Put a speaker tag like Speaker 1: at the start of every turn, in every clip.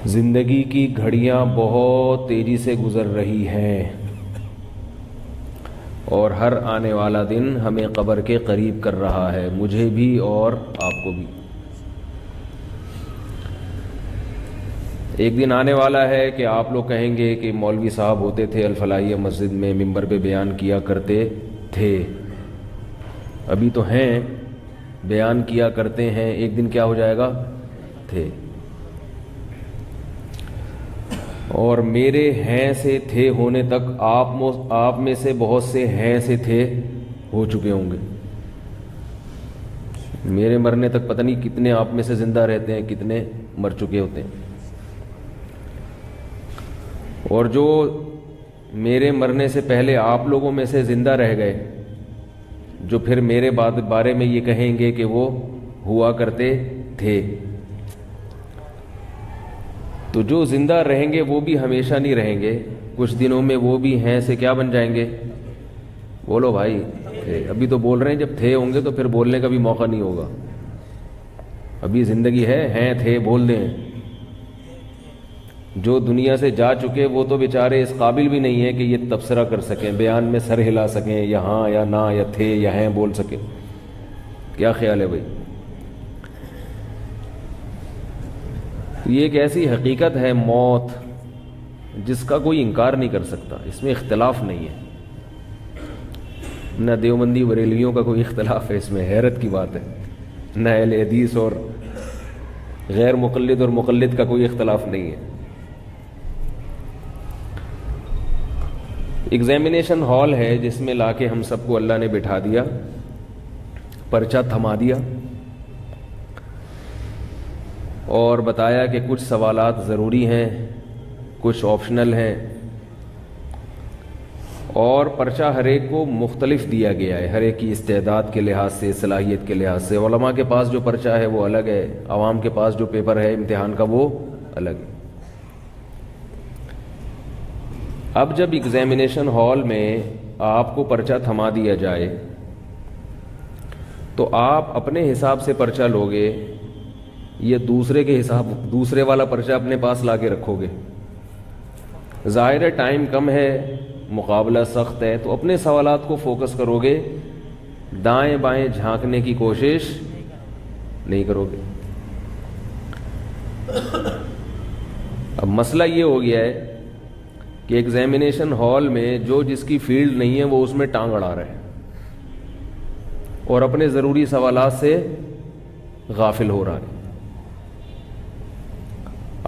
Speaker 1: زندگی کی گھڑیاں بہت تیزی سے گزر رہی ہیں اور ہر آنے والا دن ہمیں قبر کے قریب کر رہا ہے، مجھے بھی اور آپ کو بھی۔ ایک دن آنے والا ہے کہ آپ لوگ کہیں گے کہ مولوی صاحب ہوتے تھے الفلاحیہ مسجد میں ممبر پہ بیان کیا کرتے تھے، ابھی تو ہیں، بیان کیا کرتے ہیں، ایک دن کیا ہو جائے گا؟ تھے۔ اور میرے ہیں سے تھے ہونے تک آپ میں سے بہت سے ہیں سے تھے ہو چکے ہوں گے۔ میرے مرنے تک پتہ نہیں کتنے آپ میں سے زندہ رہتے ہیں، کتنے مر چکے ہوتے ہیں۔ اور جو میرے مرنے سے پہلے آپ لوگوں میں سے زندہ رہ گئے، جو پھر میرے بارے میں یہ کہیں گے کہ وہ ہوا کرتے تھے، تو جو زندہ رہیں گے وہ بھی ہمیشہ نہیں رہیں گے، کچھ دنوں میں وہ بھی ہیں سے کیا بن جائیں گے؟ بولو بھائی، تھے۔ ابھی تو بول رہے ہیں، جب تھے ہوں گے تو پھر بولنے کا بھی موقع نہیں ہوگا۔ ابھی زندگی ہے، ہیں تھے بول دیں۔ جو دنیا سے جا چکے وہ تو بیچارے اس قابل بھی نہیں ہیں کہ یہ تبصرہ کر سکیں، بیان میں سر ہلا سکیں، یا ہاں یا نہ یا تھے یا ہیں بول سکیں۔ کیا خیال ہے بھائی؟ یہ ایک ایسی حقیقت ہے موت جس کا کوئی انکار نہیں کر سکتا، اس میں اختلاف نہیں ہے، نہ دیوبندی بریلویوں کا کوئی اختلاف ہے اس میں، حیرت کی بات ہے، نہ اہل حدیث اور غیر مقلد اور مقلد کا کوئی اختلاف نہیں ہے۔ ایگزامینیشن ہال ہے جس میں لا کے ہم سب کو اللہ نے بٹھا دیا، پرچہ تھما دیا اور بتایا کہ کچھ سوالات ضروری ہیں، کچھ آپشنل ہیں، اور پرچہ ہر ایک کو مختلف دیا گیا ہے، ہر ایک کی استعداد کے لحاظ سے، صلاحیت کے لحاظ سے۔ علماء کے پاس جو پرچہ ہے وہ الگ ہے، عوام کے پاس جو پیپر ہے امتحان کا وہ الگ ہے۔ اب جب ایگزامینیشن ہال میں آپ کو پرچہ تھما دیا جائے تو آپ اپنے حساب سے پرچہ لوگے یا دوسرے والا پرچہ اپنے پاس لا کے رکھو گے؟ ظاہر ہے ٹائم کم ہے، مقابلہ سخت ہے، تو اپنے سوالات کو فوکس کرو گے، دائیں بائیں جھانکنے کی کوشش نہیں کرو گے۔ اب مسئلہ یہ ہو گیا ہے کہ ایگزامینیشن ہال میں جو جس کی فیلڈ نہیں ہے وہ اس میں ٹانگ اڑا رہے ہیں اور اپنے ضروری سوالات سے غافل ہو رہا ہے۔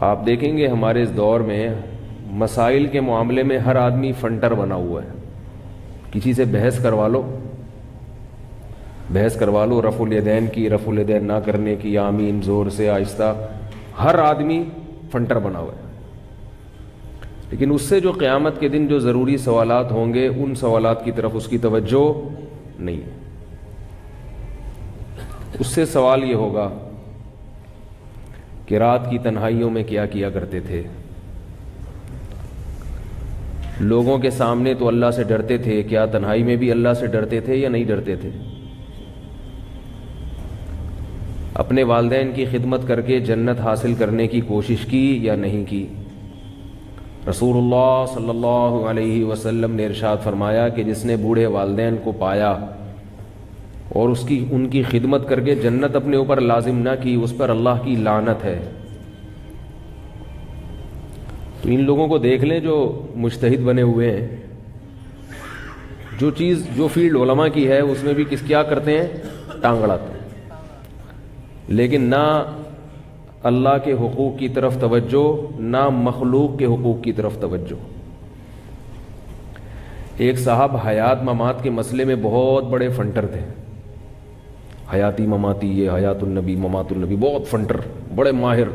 Speaker 1: آپ دیکھیں گے ہمارے اس دور میں مسائل کے معاملے میں ہر آدمی فنٹر بنا ہوا ہے، کسی سے بحث کروا لو، رفع الیدین کی، رفع الیدین نہ کرنے کی، آمین زور سے آہستہ، ہر آدمی فنٹر بنا ہوا ہے۔ لیکن اس سے جو قیامت کے دن جو ضروری سوالات ہوں گے ان سوالات کی طرف اس کی توجہ نہیں ہے۔ اس سے سوال یہ ہوگا کہ رات کی تنہائیوں میں کیا کیا کرتے تھے، لوگوں کے سامنے تو اللہ سے ڈرتے تھے، کیا تنہائی میں بھی اللہ سے ڈرتے تھے یا نہیں ڈرتے تھے؟ اپنے والدین کی خدمت کر کے جنت حاصل کرنے کی کوشش کی یا نہیں کی؟ رسول اللہ صلی اللہ علیہ وسلم نے ارشاد فرمایا کہ جس نے بوڑھے والدین کو پایا اور ان کی خدمت کر کے جنت اپنے اوپر لازم نہ کی، اس پر اللہ کی لعنت ہے۔ تو ان لوگوں کو دیکھ لیں جو مجتہد بنے ہوئے ہیں، جو فیلڈ علماء کی ہے اس میں بھی کیا کرتے ہیں؟ ٹانگ اڑاتے ہیں، لیکن نہ اللہ کے حقوق کی طرف توجہ، نہ مخلوق کے حقوق کی طرف توجہ۔ ایک صاحب حیات ممات کے مسئلے میں بہت بڑے فنٹر تھے، حیاتی مماتی، یہ حیات النبی ممات النبی، بہت فنٹر، بڑے ماہر۔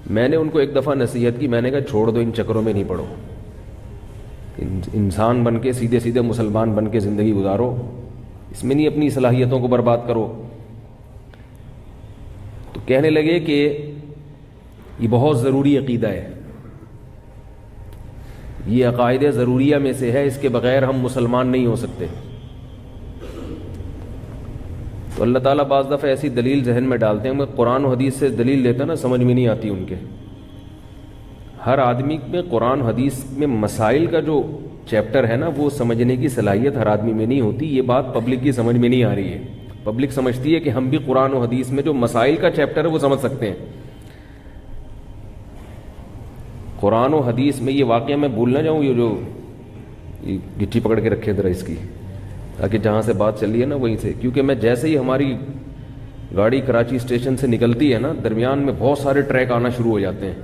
Speaker 1: میں نے ان کو ایک دفعہ نصیحت کی، میں نے کہا چھوڑ دو، ان چکروں میں نہیں پڑو، انسان بن کے سیدھے سیدھے مسلمان بن کے زندگی گزارو، اس میں نہیں اپنی صلاحیتوں کو برباد کرو۔ تو کہنے لگے کہ یہ بہت ضروری عقیدہ ہے، یہ عقائد ضروریہ میں سے ہے، اس کے بغیر ہم مسلمان نہیں ہو سکتے۔ تو اللہ تعالیٰ بعض دفعہ ایسی دلیل ذہن میں ڈالتے ہیں، میں قرآن و حدیث سے دلیل لیتا نا، سمجھ میں نہیں آتی ان کے، ہر آدمی میں قرآن حدیث میں مسائل کا جو چیپٹر ہے نا وہ سمجھنے کی صلاحیت ہر آدمی میں نہیں ہوتی. یہ بات پبلک کی سمجھ میں نہیں آ رہی ہے. پبلک سمجھتی ہے کہ ہم بھی قرآن و حدیث میں جو مسائل کا چیپٹر ہے وہ سمجھ سکتے ہیں. قرآن و حدیث میں یہ واقعہ میں بھول نہ جاؤں, یہ جو گٹی پکڑ کے رکھے ذرا اس کی, تاکہ جہاں سے بات چل رہی ہے نا وہیں سے, کیونکہ میں جیسے ہی ہماری گاڑی کراچی اسٹیشن سے نکلتی ہے نا درمیان میں بہت سارے ٹریک آنا شروع ہو جاتے ہیں,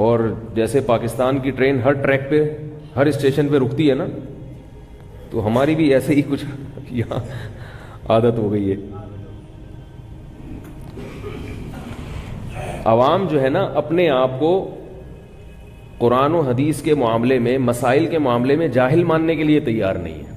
Speaker 1: اور جیسے پاکستان کی ٹرین ہر ٹریک پہ ہر اسٹیشن پہ رکتی ہے نا, تو ہماری بھی ایسے ہی کچھ یہاں عادت ہو گئی ہے. عوام جو ہے نا اپنے آپ کو قرآن و حدیث کے معاملے میں, مسائل کے معاملے میں جاہل ماننے کے لیے تیار نہیں ہے.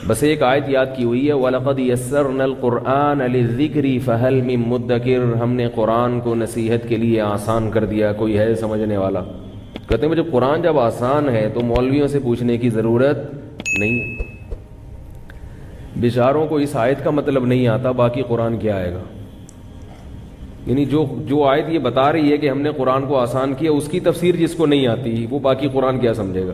Speaker 1: بس ایک آیت یاد کی ہوئی ہے, وَلَقَدْ يَسَّرْنَا الْقُرْآنَ لِلذِّكْرِ فَهَلْ مِن مُدَّكِرٍ, ہم نے قرآن کو نصیحت کے لیے آسان کر دیا, کوئی ہے سمجھنے والا. کہتے ہیں جب قرآن جب آسان ہے تو مولویوں سے پوچھنے کی ضرورت نہیں ہے. بیچاروں کو اس آیت کا مطلب نہیں آتا, باقی قرآن کیا آئے گا. یعنی جو آیت یہ بتا رہی ہے کہ ہم نے قرآن کو آسان کیا, اس کی تفسیر جس کو نہیں آتی وہ باقی قرآن کیا سمجھے گا.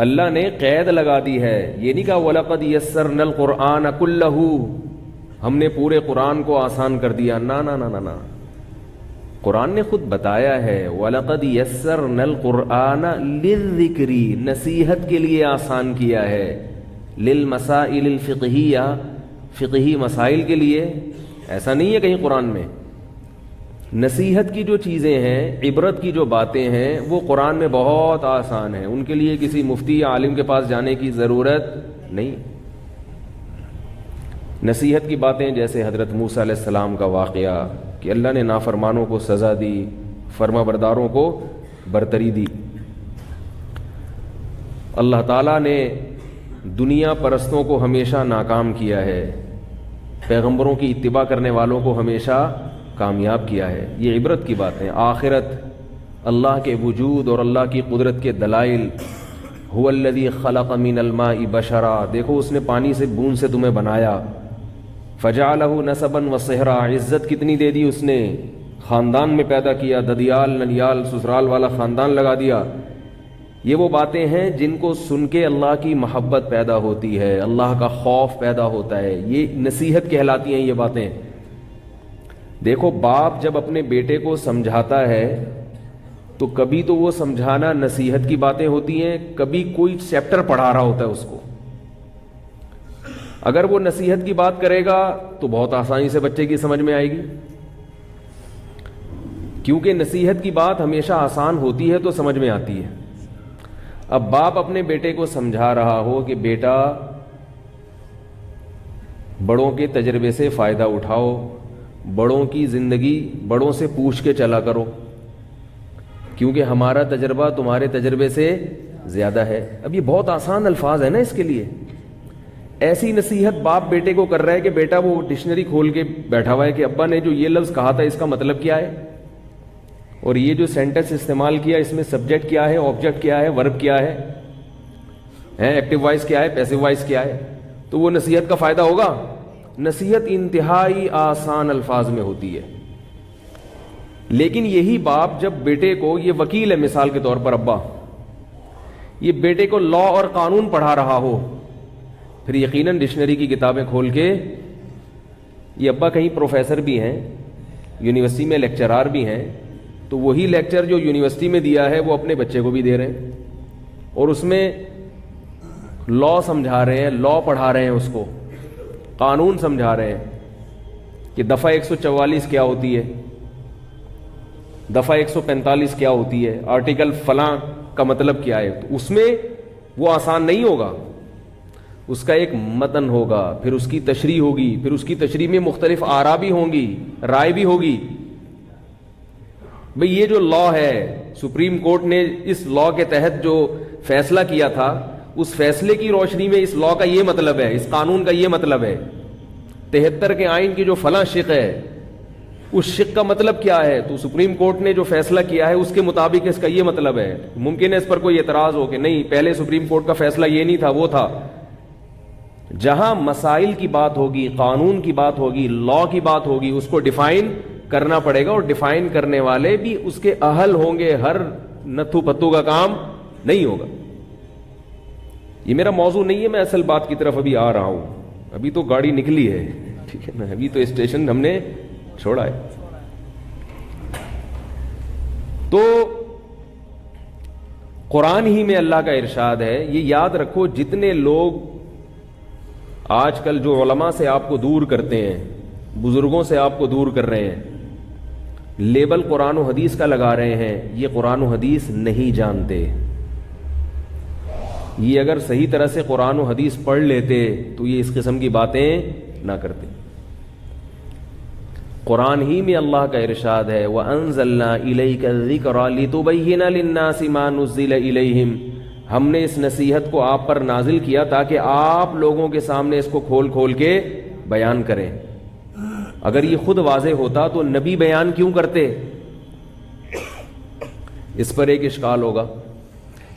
Speaker 1: اللہ نے قید لگا دی ہے, یہ نہیں کہا وَلَقَدْ يَسَّرْنَا الْقُرْآنَ كُلَّهُ, ہم نے پورے قرآن کو آسان کر دیا. نا نا نا نا, قرآن نے خود بتایا ہے وَلَقَدْ يَسَّرْنَا الْقُرْآنَ لِلذِّكْرِ, نصیحت کے لیے آسان کیا ہے, لِلْمَسَائِلِ الْفِقْهِيَّةِ, فقہی مسائل کے لیے. ایسا نہیں ہے کہیں قرآن میں. نصیحت کی جو چیزیں ہیں, عبرت کی جو باتیں ہیں, وہ قرآن میں بہت آسان ہیں, ان کے لیے کسی مفتی یا عالم کے پاس جانے کی ضرورت نہیں. نصیحت کی باتیں جیسے حضرت موسیٰ علیہ السلام کا واقعہ کہ اللہ نے نافرمانوں کو سزا دی, فرما برداروں کو برتری دی. اللہ تعالیٰ نے دنیا پرستوں کو ہمیشہ ناکام کیا ہے, پیغمبروں کی اتباع کرنے والوں کو ہمیشہ کامیاب کیا ہے. یہ عبرت کی باتیں. آخرت, اللہ کے وجود اور اللہ کی قدرت کے دلائل. هو الذی خلق من الماء بشرا, دیکھو اس نے پانی سے بوند سے تمہیں بنایا. فجعلہ نسبا وصہرا, عزت کتنی دے دی اس نے, خاندان میں پیدا کیا, ددیال ننیال سسرال والا خاندان لگا دیا. یہ وہ باتیں ہیں جن کو سن کے اللہ کی محبت پیدا ہوتی ہے, اللہ کا خوف پیدا ہوتا ہے. یہ نصیحت کہلاتی ہیں یہ باتیں. دیکھو باپ جب اپنے بیٹے کو سمجھاتا ہے تو کبھی تو وہ سمجھانا نصیحت کی باتیں ہوتی ہیں, کبھی کوئی چیپٹر پڑھا رہا ہوتا ہے اس کو. اگر وہ نصیحت کی بات کرے گا تو بہت آسانی سے بچے کی سمجھ میں آئے گی, کیونکہ نصیحت کی بات ہمیشہ آسان ہوتی ہے تو سمجھ میں آتی ہے. اب باپ اپنے بیٹے کو سمجھا رہا ہو کہ بیٹا بڑوں کے تجربے سے فائدہ اٹھاؤ, بڑوں کی زندگی بڑوں سے پوچھ کے چلا کرو, کیونکہ ہمارا تجربہ تمہارے تجربے سے زیادہ ہے. اب یہ بہت آسان الفاظ ہیں نا اس کے لیے. ایسی نصیحت باپ بیٹے کو کر رہا ہے کہ بیٹا وہ ڈکشنری کھول کے بیٹھا ہوا ہے کہ ابا نے جو یہ لفظ کہا تھا اس کا مطلب کیا ہے, اور یہ جو سینٹنس استعمال کیا اس میں سبجیکٹ کیا ہے, آبجیکٹ کیا ہے, ورب کیا ہے, ایکٹیو وائس کیا ہے, پیسو وائس کیا ہے. تو وہ نصیحت کا فائدہ ہوگا. نصیحت انتہائی آسان الفاظ میں ہوتی ہے. لیکن یہی باپ جب بیٹے کو, یہ وکیل ہے مثال کے طور پر ابا, یہ بیٹے کو لا اور قانون پڑھا رہا ہو, پھر یقیناً ڈکشنری کی کتابیں کھول کے, یہ ابا کہیں پروفیسر بھی ہیں, یونیورسٹی میں لیکچرار بھی ہیں, تو وہی لیکچر جو یونیورسٹی میں دیا ہے وہ اپنے بچے کو بھی دے رہے ہیں, اور اس میں لا سمجھا رہے ہیں, لا پڑھا رہے ہیں, اس کو قانون سمجھا رہے ہیں کہ دفعہ 144 کیا ہوتی ہے, دفعہ 145 کیا ہوتی ہے, آرٹیکل فلاں کا مطلب کیا ہے. تو اس میں وہ آسان نہیں ہوگا, اس کا ایک متن ہوگا, پھر اس کی تشریح ہوگی, پھر اس کی تشریح میں مختلف آراء بھی ہوں گی, رائے بھی ہوگی. بھئی یہ جو لا ہے, سپریم کورٹ نے اس لا کے تحت جو فیصلہ کیا تھا, اس فیصلے کی روشنی میں اس لا کا یہ مطلب ہے, اس قانون کا یہ مطلب ہے. 73 کے آئین کی جو فلاں شق ہے, اس شق کا مطلب کیا ہے, تو سپریم کورٹ نے جو فیصلہ کیا ہے اس کے مطابق اس کا یہ مطلب ہے. ممکن ہے اس پر کوئی اعتراض ہو کہ نہیں پہلے سپریم کورٹ کا فیصلہ یہ نہیں تھا, وہ تھا. جہاں مسائل کی بات ہوگی, قانون کی بات ہوگی, لا کی بات ہوگی, اس کو ڈیفائن کرنا پڑے گا, اور ڈیفائن کرنے والے بھی اس کے اہل ہوں گے. ہر نتھو پتو کا کام نہیں ہوگا. یہ میرا موضوع نہیں ہے, میں اصل بات کی طرف ابھی آ رہا ہوں. ابھی تو گاڑی نکلی ہے, ٹھیک ہے نا, ابھی تو اسٹیشن ہم نے چھوڑا ہے. تو قرآن ہی میں اللہ کا ارشاد ہے. یہ یاد رکھو, جتنے لوگ آج کل جو علماء سے آپ کو دور کرتے ہیں, بزرگوں سے آپ کو دور کر رہے ہیں, لیبل قرآن و حدیث کا لگا رہے ہیں, یہ قرآن و حدیث نہیں جانتے. یہ اگر صحیح طرح سے قرآن و حدیث پڑھ لیتے تو یہ اس قسم کی باتیں نہ کرتے. قرآن ہی میں اللہ کا ارشاد ہے, وَأَنزَلْنَا إِلَيْكَ الذِّكْرَ لِتُبَيِّنَ لِلنَّاسِ مَا نُزِّلَ إِلَيْهِمْ. ہم نے اس نصیحت کو آپ پر نازل کیا تاکہ آپ لوگوں کے سامنے اس کو کھول کھول کے بیان کریں. اگر یہ خود واضح ہوتا تو نبی بیان کیوں کرتے؟ اس پر ایک اشکال ہوگا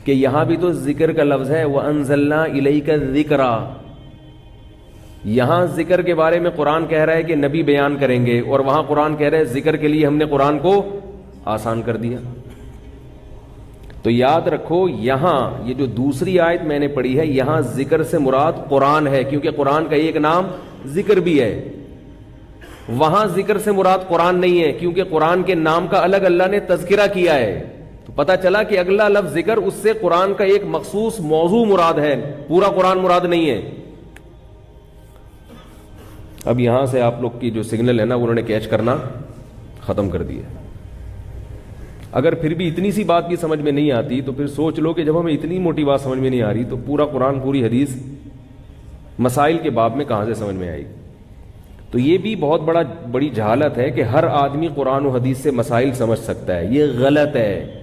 Speaker 1: کہ یہاں بھی تو ذکر کا لفظ ہے, وَأَنزَلْنَا إِلَيْكَ الذِّكْرَ. یہاں ذکر کے بارے میں قرآن کہہ رہا ہے کہ نبی بیان کریں گے, اور وہاں قرآن کہہ رہا ہے ذکر کے لیے ہم نے قرآن کو آسان کر دیا. تو یاد رکھو, یہاں یہ جو دوسری آیت میں نے پڑھی ہے, یہاں ذکر سے مراد قرآن ہے, کیونکہ قرآن کا ایک نام ذکر بھی ہے. وہاں ذکر سے مراد قرآن نہیں ہے, کیونکہ قرآن کے نام کا الگ اللہ نے تذکرہ کیا ہے. تو پتہ چلا کہ اگلا لفظ ذکر, اس سے قرآن کا ایک مخصوص موضوع مراد ہے, پورا قرآن مراد نہیں ہے. اب یہاں سے آپ لوگ کی جو سگنل ہے نا, انہوں نے کیچ کرنا ختم کر دیا. اگر پھر بھی اتنی سی بات کی سمجھ میں نہیں آتی تو پھر سوچ لو کہ جب ہمیں اتنی موٹی بات سمجھ میں نہیں آ رہی تو پورا قرآن, پوری حدیث مسائل کے باب میں کہاں سے سمجھ میں آئے گی. تو یہ بھی بہت بڑی جہالت ہے کہ ہر آدمی قرآن و حدیث سے مسائل سمجھ سکتا ہے. یہ غلط ہے.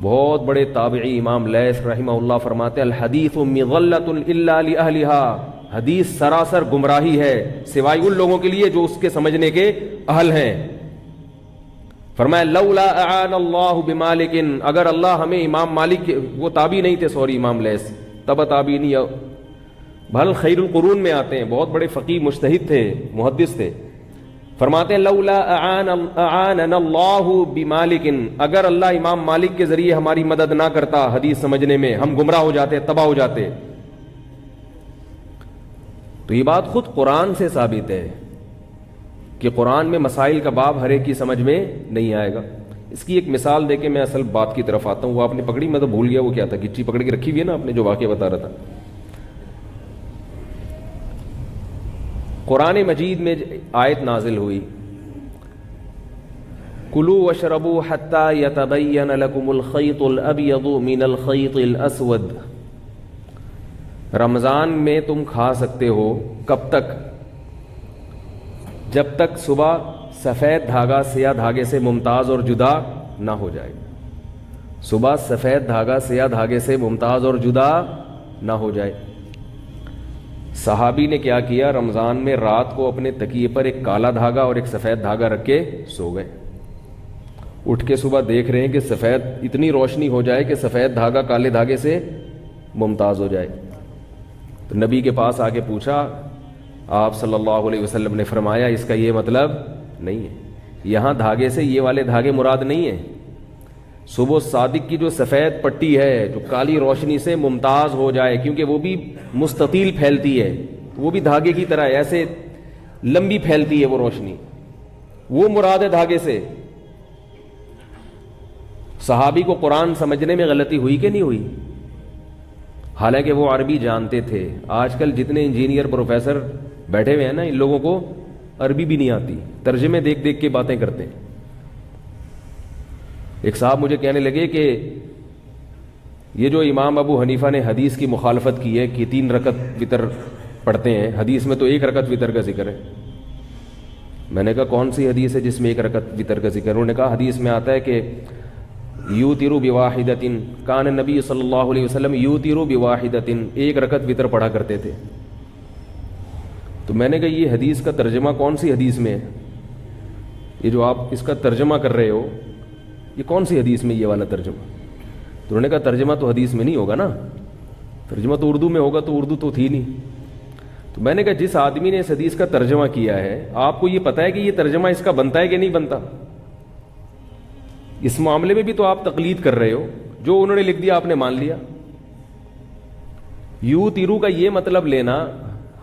Speaker 1: بہت بڑے تابعی امام لیث رحمہ اللہ فرماتے ہیں, الحدیث مغلۃ الا لأہلھا. حدیث سراسر گمراہی ہے سوائے ان لوگوں کے لیے جو اس کے سمجھنے کے اہل ہیں. فرمایا لولا اعان اللہ بمالک, اگر اللہ ہمیں امام مالک, وہ تابعی نہیں تھے, سوری امام لیث تبع تابعی نہیں, بھل خیر القرون میں آتے ہیں, بہت بڑے فقیہ مجتہد تھے, محدث تھے. فرماتے ہیں لولا اعاننا اللہ بمالک, اگر اللہ امام مالک کے ذریعے ہماری مدد نہ کرتا حدیث سمجھنے میں, ہم گمراہ ہو جاتے, تباہ ہو جاتے. تو یہ بات خود قرآن سے ثابت ہے کہ قرآن میں مسائل کا باب ہر ایک کی سمجھ میں نہیں آئے گا. اس کی ایک مثال دے کے میں اصل بات کی طرف آتا ہوں. وہ آپ نے پکڑی, میں تو بھول گیا وہ کیا تھا, گچی پکڑ کے رکھی ہوئی ہے نا آپ نے, جو واقعہ بتا رہا تھا. قرآن مجید میں آیت نازل ہوئی, کلوا واشربوا حتى يتبين لكم الخيط الابيض من الخيط الاسود. رمضان میں تم کھا سکتے ہو, کب تک؟ جب تک صبح سفید دھاگا سیاہ دھاگے سے ممتاز اور جدا نہ ہو جائے. صبح سفید دھاگا سیاہ دھاگے سے ممتاز اور جدا نہ ہو جائے. صحابی نے کیا کیا, رمضان میں رات کو اپنے تکیے پر ایک کالا دھاگا اور ایک سفید دھاگا رکھ کے سو گئے. اٹھ کے صبح دیکھ رہے ہیں کہ سفید, اتنی روشنی ہو جائے کہ سفید دھاگا کالے دھاگے سے ممتاز ہو جائے. تو نبی کے پاس آ کے پوچھا, آپ صلی اللہ علیہ وسلم نے فرمایا اس کا یہ مطلب نہیں ہے, یہاں دھاگے سے یہ والے دھاگے مراد نہیں ہیں. صبح صادق کی جو سفید پٹی ہے جو کالی روشنی سے ممتاز ہو جائے, کیونکہ وہ بھی مستطیل پھیلتی ہے, وہ بھی دھاگے کی طرح ایسے لمبی پھیلتی ہے وہ روشنی, وہ مراد ہے دھاگے سے. صحابی کو قرآن سمجھنے میں غلطی ہوئی کہ نہیں ہوئی؟ حالانکہ وہ عربی جانتے تھے. آج کل جتنے انجینئر پروفیسر بیٹھے ہوئے ہیں نا, ان لوگوں کو عربی بھی نہیں آتی, ترجمے دیکھ دیکھ کے باتیں کرتے ہیں. ایک صاحب مجھے کہنے لگے کہ یہ جو امام ابو حنیفہ نے حدیث کی مخالفت کی ہے کہ 3 رکعت وتر پڑھتے ہیں, حدیث میں تو 1 رکعت وتر کا ذکر ہے. میں نے کہا کون سی حدیث ہے جس میں 1 رکعت وتر کا ذکر؟ انہوں نے کہا حدیث میں آتا ہے کہ یوتر بواحدۃ, کان نبی صلی اللہ علیہ وسلم یوتر بواحدۃ, 1 رکعت وتر پڑھا کرتے تھے. تو میں نے کہا یہ حدیث کا ترجمہ کون سی حدیث میں ہے؟ یہ جو آپ اس کا ترجمہ کر رہے ہو یہ کون سی حدیث میں یہ والا ترجمہ؟ تو انہوں نے کہا ترجمہ تو حدیث میں نہیں ہوگا نا, ترجمہ تو اردو میں ہوگا. تو اردو تو تھی نہیں. تو میں نے کہا جس آدمی نے اس حدیث کا ترجمہ کیا ہے آپ کو یہ پتہ ہے کہ یہ ترجمہ اس کا بنتا ہے کہ نہیں بنتا؟ اس معاملے میں بھی تو آپ تقلید کر رہے ہو، جو انہوں نے لکھ دیا آپ نے مان لیا۔ یو تیرو کا یہ مطلب لینا،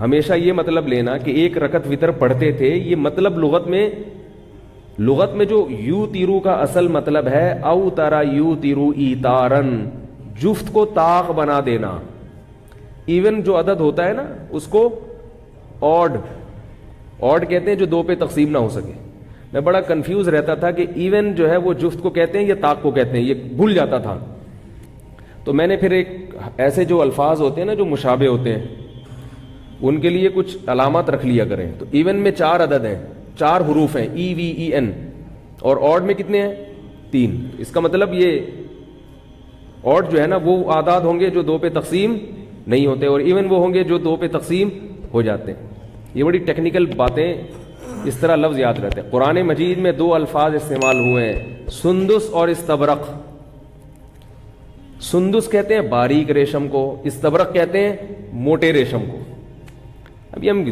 Speaker 1: ہمیشہ یہ مطلب لینا کہ ایک رکعت وتر پڑھتے تھے، یہ مطلب لغت میں جو یو تیرو کا اصل مطلب ہے او ترا یو تیرو ایتارن، جفت کو طاق بنا دینا۔ ایون جو عدد ہوتا ہے نا اس کو آڈ کہتے ہیں جو دو پہ تقسیم نہ ہو سکے۔ میں بڑا کنفیوز رہتا تھا کہ ایون جو ہے وہ جفت کو کہتے ہیں یا طاق کو کہتے ہیں، یہ بھول جاتا تھا۔ تو میں نے پھر ایک ایسے جو الفاظ ہوتے ہیں نا جو مشابہ ہوتے ہیں ان کے لیے کچھ علامات رکھ لیا کریں۔ تو ایون میں 4 عدد ہیں، 4 حروف ہیں، ای وی ای این، اور آڈ میں کتنے ہیں؟ 3۔ اس کا مطلب یہ آڈ جو ہے نا وہ اعداد ہوں گے جو 2 پہ تقسیم نہیں ہوتے، اور ایون وہ ہوں گے جو 2 پہ تقسیم ہو جاتے ہیں۔ یہ بڑی ٹیکنیکل باتیں، اس طرح لفظ یاد رہتے ہیں۔ قرآن مجید میں 2 الفاظ استعمال ہوئے ہیں، سندس اور استبرق۔ سندس کہتے ہیں باریک ریشم کو، استبرق کہتے ہیں موٹے ریشم کو۔ ابھی ہم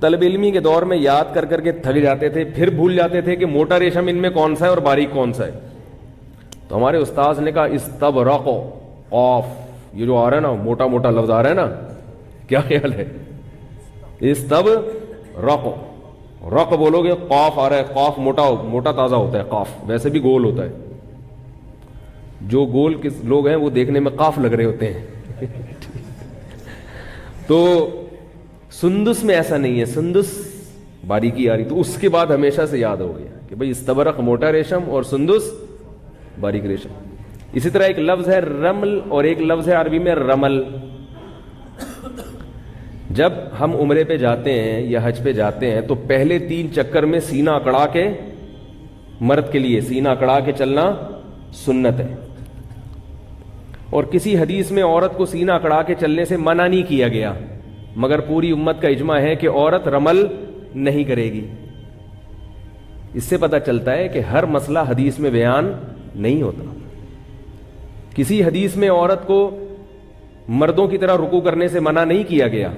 Speaker 1: طلب علمی کے دور میں یاد کر کے تھک جاتے تھے، پھر بھول جاتے تھے کہ موٹا ریشم ان میں کون سا ہے اور باریک کون سا ہے۔ تو ہمارے استاذ نے کہا استبرق، قاف یہ جو آ رہا ہے نا موٹا موٹا لفظ آ رہا ہے نا، کیا خیال ہے؟ استبرق، رق بولو گے قاف آ رہا ہے، قاف موٹا تازہ ہوتا ہے، قاف ویسے بھی گول ہوتا ہے، جو گول کس لوگ ہیں وہ دیکھنے میں قاف لگ رہے ہوتے ہیں۔ تو سندس میں ایسا نہیں ہے، سندس باریکی آ رہی، تو اس کے بعد ہمیشہ سے یاد ہو گیا کہ بھئی استبرق موٹا ریشم اور سندس باریک ریشم۔ اسی طرح ایک لفظ ہے رمل اور ایک لفظ ہے عربی میں رمل۔ جب ہم عمرے پہ جاتے ہیں یا حج پہ جاتے ہیں تو پہلے 3 چکر میں سینہ اکڑا کے، مرد کے لیے سینہ اکڑا کے چلنا سنت ہے، اور کسی حدیث میں عورت کو سینہ اکڑا کے چلنے سے منع نہیں کیا گیا، مگر پوری امت کا اجماع ہے کہ عورت رمل نہیں کرے گی۔ اس سے پتہ چلتا ہے کہ ہر مسئلہ حدیث میں بیان نہیں ہوتا۔ کسی حدیث میں عورت کو مردوں کی طرح رکوع کرنے سے منع نہیں کیا گیا،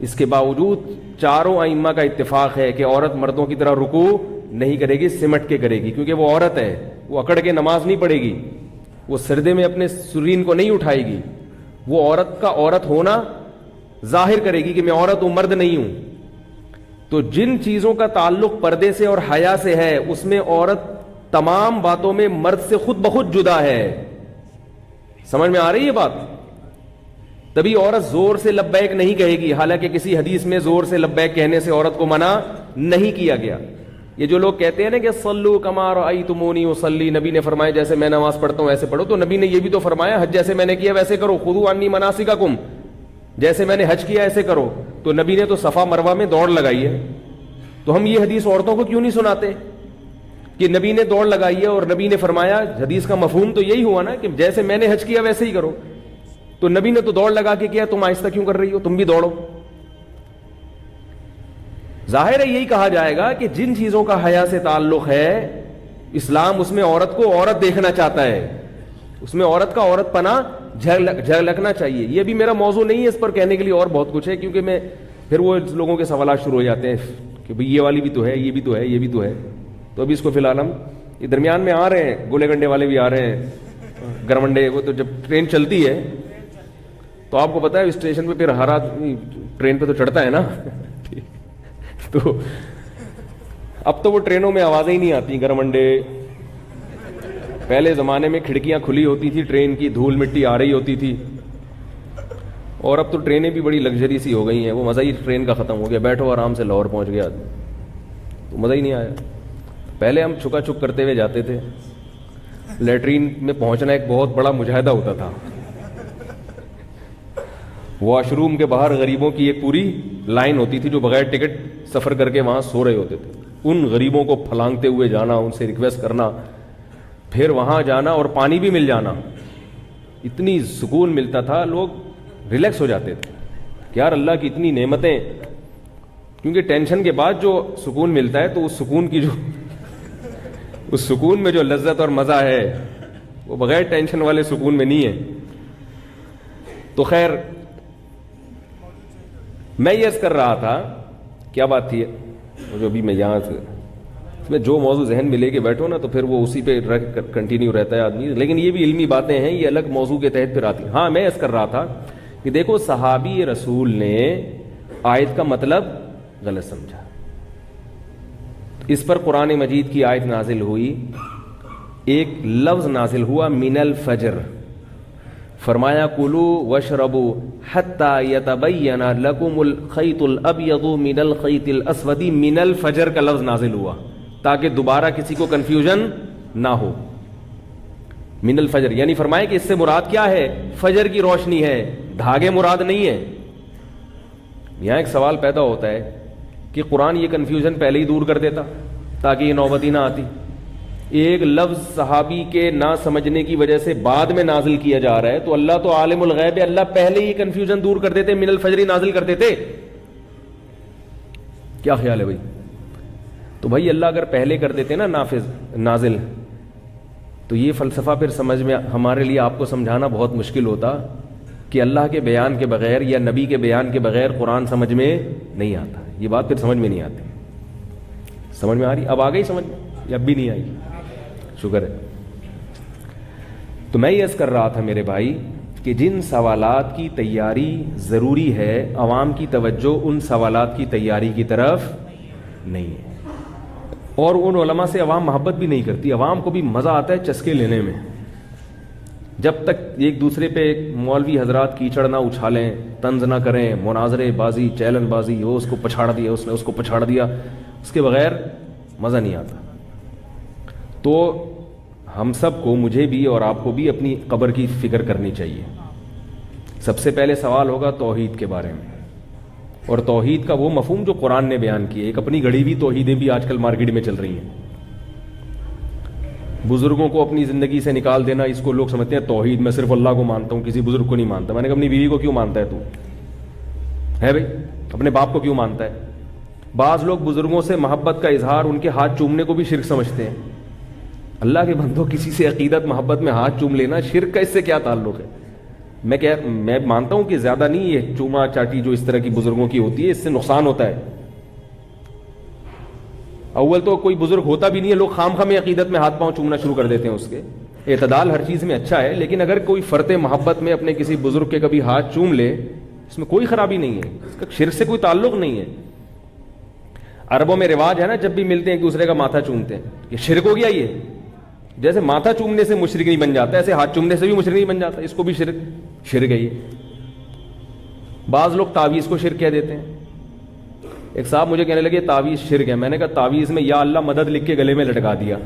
Speaker 1: اس کے باوجود چاروں ائمہ کا اتفاق ہے کہ عورت مردوں کی طرح رکوع نہیں کرے گی، سمٹ کے کرے گی، کیونکہ وہ عورت ہے، وہ اکڑ کے نماز نہیں پڑھے گی، وہ سردے میں اپنے سرین کو نہیں اٹھائے گی، وہ عورت کا عورت ہونا ظاہر کرے گی کہ میں عورت ہوں، مرد نہیں ہوں۔ تو جن چیزوں کا تعلق پردے سے اور حیا سے ہے اس میں عورت تمام باتوں میں مرد سے خود بخود جدا ہے۔ سمجھ میں آ رہی ہے بات؟ تبھی عورت زور سے لبیک نہیں کہے گی، حالانکہ کسی حدیث میں زور سے لبیک کہنے سے عورت کو منع نہیں کیا گیا۔ یہ جو لوگ کہتے ہیں نا کہ صلو کما رأیتمونی اصلی، نبی نے فرمایا جیسے میں نماز پڑھتا ہوں ایسے پڑھو، تو نبی نے یہ بھی تو فرمایا حج جیسے میں نے کیا ویسے کرو، خذوا عنی مناسککم، جیسے میں نے حج کیا ایسے کرو۔ تو نبی نے تو صفا مروہ میں دوڑ لگائی ہے، تو ہم یہ حدیث عورتوں کو کیوں نہیں سناتے کہ نبی نے دوڑ لگائی ہے اور نبی نے فرمایا؟ حدیث کا مفہوم تو یہی ہوا نا کہ جیسے میں نے حج کیا ویسے ہی کرو، تو نبی نے تو دوڑ لگا کے کیا، تم آہستہ کیوں کر رہی ہو؟ تم بھی دوڑو۔ ظاہر ہے یہی کہا جائے گا کہ جن چیزوں کا حیا سے تعلق ہے اسلام اس میں عورت کو عورت دیکھنا چاہتا ہے، اس میں عورت کا عورت پنا جھلکنا چاہیے۔ یہ بھی میرا موضوع نہیں ہے، اس پر کہنے کے لیے اور بہت کچھ ہے، کیونکہ میں پھر وہ لوگوں کے سوالات شروع ہو جاتے ہیں کہ بھئی یہ والی بھی تو ہے، یہ بھی تو ہے، یہ بھی تو ہے۔ تو ابھی اس کو فی الحال ہم یہ درمیان میں آ رہے ہیں، گولے گنڈے والے بھی آ رہے ہیں، گرمنڈے، وہ تو جب ٹرین چلتی ہے تو آپ کو پتا ہے اسٹیشن پہ پھر ہر آدمی ٹرین پہ تو چڑھتا ہے نا، تو اب تو وہ ٹرینوں میں آوازیں ہی نہیں آتی گرمنڈے۔ پہلے زمانے میں کھڑکیاں کھلی ہوتی تھی ٹرین کی، دھول مٹی آ رہی ہوتی تھی، اور اب تو ٹرینیں بھی بڑی لگژری سی ہو گئی ہیں، وہ مزہ ہی ٹرین کا ختم ہو گیا، بیٹھو آرام سے لاہور پہنچ گیا آدمی، تو مزہ ہی نہیں آیا۔ پہلے ہم چھکا چھک کرتے ہوئے جاتے تھے، لیٹرین میں پہنچنا ایک بہت بڑا مجاہدہ ہوتا تھا، واش روم کے باہر غریبوں کی ایک پوری لائن ہوتی تھی جو بغیر ٹکٹ سفر کر کے وہاں سو رہے ہوتے تھے، ان غریبوں کو پھلانگتے ہوئے جانا، ان سے ریکویسٹ کرنا، پھر وہاں جانا اور پانی بھی مل جانا، اتنی سکون ملتا تھا، لوگ ریلیکس ہو جاتے تھے کہ یار اللہ کی اتنی نعمتیں، کیونکہ ٹینشن کے بعد جو سکون ملتا ہے تو اس سکون کی جو اس سکون میں جو لذت اور مزہ ہے وہ بغیر ٹینشن والے سکون میں نہیں ہے۔ تو خیر میں یہ عرض کر رہا تھا، کیا بات تھی جو ابھی میں یہاں سے میں جو موضوع ذہن میں لے کے بیٹھو نا تو پھر وہ اسی پہ کنٹینیو رہتا ہے آدمی، لیکن یہ بھی علمی باتیں ہیں، یہ الگ موضوع کے تحت پھر آتی ہیں۔ ہاں میں عرض کر رہا تھا کہ دیکھو صحابی رسول نے آیت کا مطلب غلط سمجھا، اس پر قرآن مجید کی آیت نازل ہوئی، ایک لفظ نازل ہوا من الفجر، فرمایا کلوا واشربوا حتی یتبین لکم الخیط الابیض من الخیط الاسود من الفجر کا لفظ نازل ہوا تاکہ دوبارہ کسی کو کنفیوژن نہ ہو۔ من الفجر یعنی فرمایا کہ اس سے مراد کیا ہے؟ فجر کی روشنی ہے، دھاگے مراد نہیں ہے۔ یہاں ایک سوال پیدا ہوتا ہے کہ قرآن یہ کنفیوژن پہلے ہی دور کر دیتا تاکہ یہ نوبت ہی نہ آتی، ایک لفظ صحابی کے نہ سمجھنے کی وجہ سے بعد میں نازل کیا جا رہا ہے، تو اللہ تو عالم الغیب ہے، اللہ پہلے ہی کنفیوژن دور کر دیتے، من الفجر نازل کر دیتے۔ کیا خیال ہے بھائی؟ تو بھائی اللہ اگر پہلے کر دیتے نا نازل، تو یہ فلسفہ پھر سمجھ میں ہمارے لیے آپ کو سمجھانا بہت مشکل ہوتا کہ اللہ کے بیان کے بغیر یا نبی کے بیان کے بغیر قرآن سمجھ میں نہیں آتا، یہ بات پھر سمجھ میں نہیں آتی۔ سمجھ میں آ رہی؟ اب آ گئی سمجھ میں یا اب بھی نہیں آئی؟ شکر ہے۔ تو میں یہ عرض کر رہا تھا میرے بھائی کہ جن سوالات کی تیاری ضروری ہے، عوام کی توجہ ان سوالات کی تیاری کی طرف نہیں ہے، اور ان علماء سے عوام محبت بھی نہیں کرتی۔ عوام کو بھی مزہ آتا ہے چسکے لینے میں، جب تک ایک دوسرے پہ مولوی حضرات کیچڑ نہ اچھالیں، طنز نہ کریں، مناظرے بازی، چیلنج بازی، وہ اس کو پچھاڑ دیا، اس نے اس کو پچھاڑ دیا، اس کے بغیر مزہ نہیں آتا۔ تو ہم سب کو، مجھے بھی اور آپ کو بھی اپنی قبر کی فکر کرنی چاہیے۔ سب سے پہلے سوال ہوگا توحید کے بارے میں، اور توحید کا وہ مفہوم جو قرآن نے بیان کیا۔ ایک اپنی گڑھی ہوئی توحیدیں بھی آج کل مارکیٹ میں چل رہی ہیں، بزرگوں کو اپنی زندگی سے نکال دینا، اس کو لوگ سمجھتے ہیں توحید، میں صرف اللہ کو مانتا ہوں، کسی بزرگ کو نہیں مانتا۔ میں نے کہا اپنی بیوی کو کیوں مانتا ہے تو ہے بھائی؟ اپنے باپ کو کیوں مانتا ہے؟ بعض لوگ بزرگوں سے محبت کا اظہار ان کے ہاتھ چومنے کو بھی شرک سمجھتے ہیں۔ اللہ کے بندو، کسی سے عقیدت محبت میں ہاتھ چوم لینا شرک کا اس سے کیا تعلق ہے؟ میں مانتا ہوں کہ زیادہ نہیں، یہ چوما چاٹی جو اس طرح کی بزرگوں کی ہوتی ہے اس سے نقصان ہوتا ہے۔ اول تو کوئی بزرگ ہوتا بھی نہیں ہے، لوگ خام خواہ میں عقیدت میں ہاتھ پاؤں چومنا شروع کر دیتے ہیں۔ اس کے اعتدال ہر چیز میں اچھا ہے، لیکن اگر کوئی فرط محبت میں اپنے کسی بزرگ کے کبھی ہاتھ چوم لے، اس میں کوئی خرابی نہیں ہے، اس کا شرک سے کوئی تعلق نہیں ہے۔ عربوں میں رواج ہے نا، جب بھی ملتے ہیں ایک دوسرے کا ماتھا چومتے ہیں، یہ شرک ہو گیا۔ یہ جیسے ماتھا چومنے سے مشرک نہیں بن جاتا، ایسے ہاتھ چومنے سے بھی مشرک نہیں بن جاتا، اس کو بھی شرک ہے۔ یہ بعض لوگ تعویذ کو شرک کہہ دیتے ہیں۔ ایک صاحب مجھے کہنے لگے تعویذ شرک ہے، میں نے کہا تعویذ میں یا اللہ مدد لکھ کے گلے میں لٹکا دیا،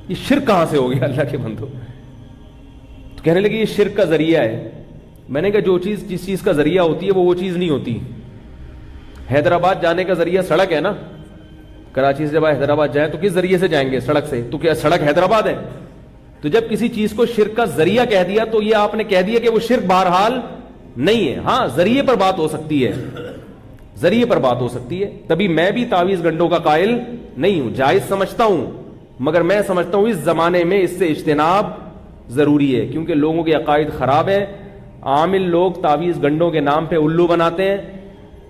Speaker 1: یہ شرک کہاں سے ہو گیا اللہ کے بندو؟ تو کہنے لگے یہ شرک کا ذریعہ ہے۔ میں نے کہا جس چیز کا ذریعہ ہوتی ہے وہ چیز نہیں ہوتی۔ حیدرآباد جانے کا ذریعہ سڑک ہے نا، کراچی سے جب حیدرآباد جائیں تو کس ذریعے سے جائیں گے؟ سڑک سے۔ تو کیا سڑک حیدرآباد ہے؟ تو جب کسی چیز کو شرک کا ذریعہ کہہ دیا تو یہ آپ نے کہہ دیا کہ وہ شرک بہرحال نہیں ہے۔ ہاں ذریعے پر بات ہو سکتی ہے، ذریعے پر بات ہو سکتی ہے۔ تبھی میں بھی تعویذ گنڈوں کا قائل نہیں ہوں، جائز سمجھتا ہوں، مگر میں سمجھتا ہوں اس زمانے میں اس سے اجتناب ضروری ہے، کیونکہ لوگوں کے عقائد خراب ہیں۔ عامل لوگ تعویذ گنڈوں کے نام پہ الو بناتے ہیں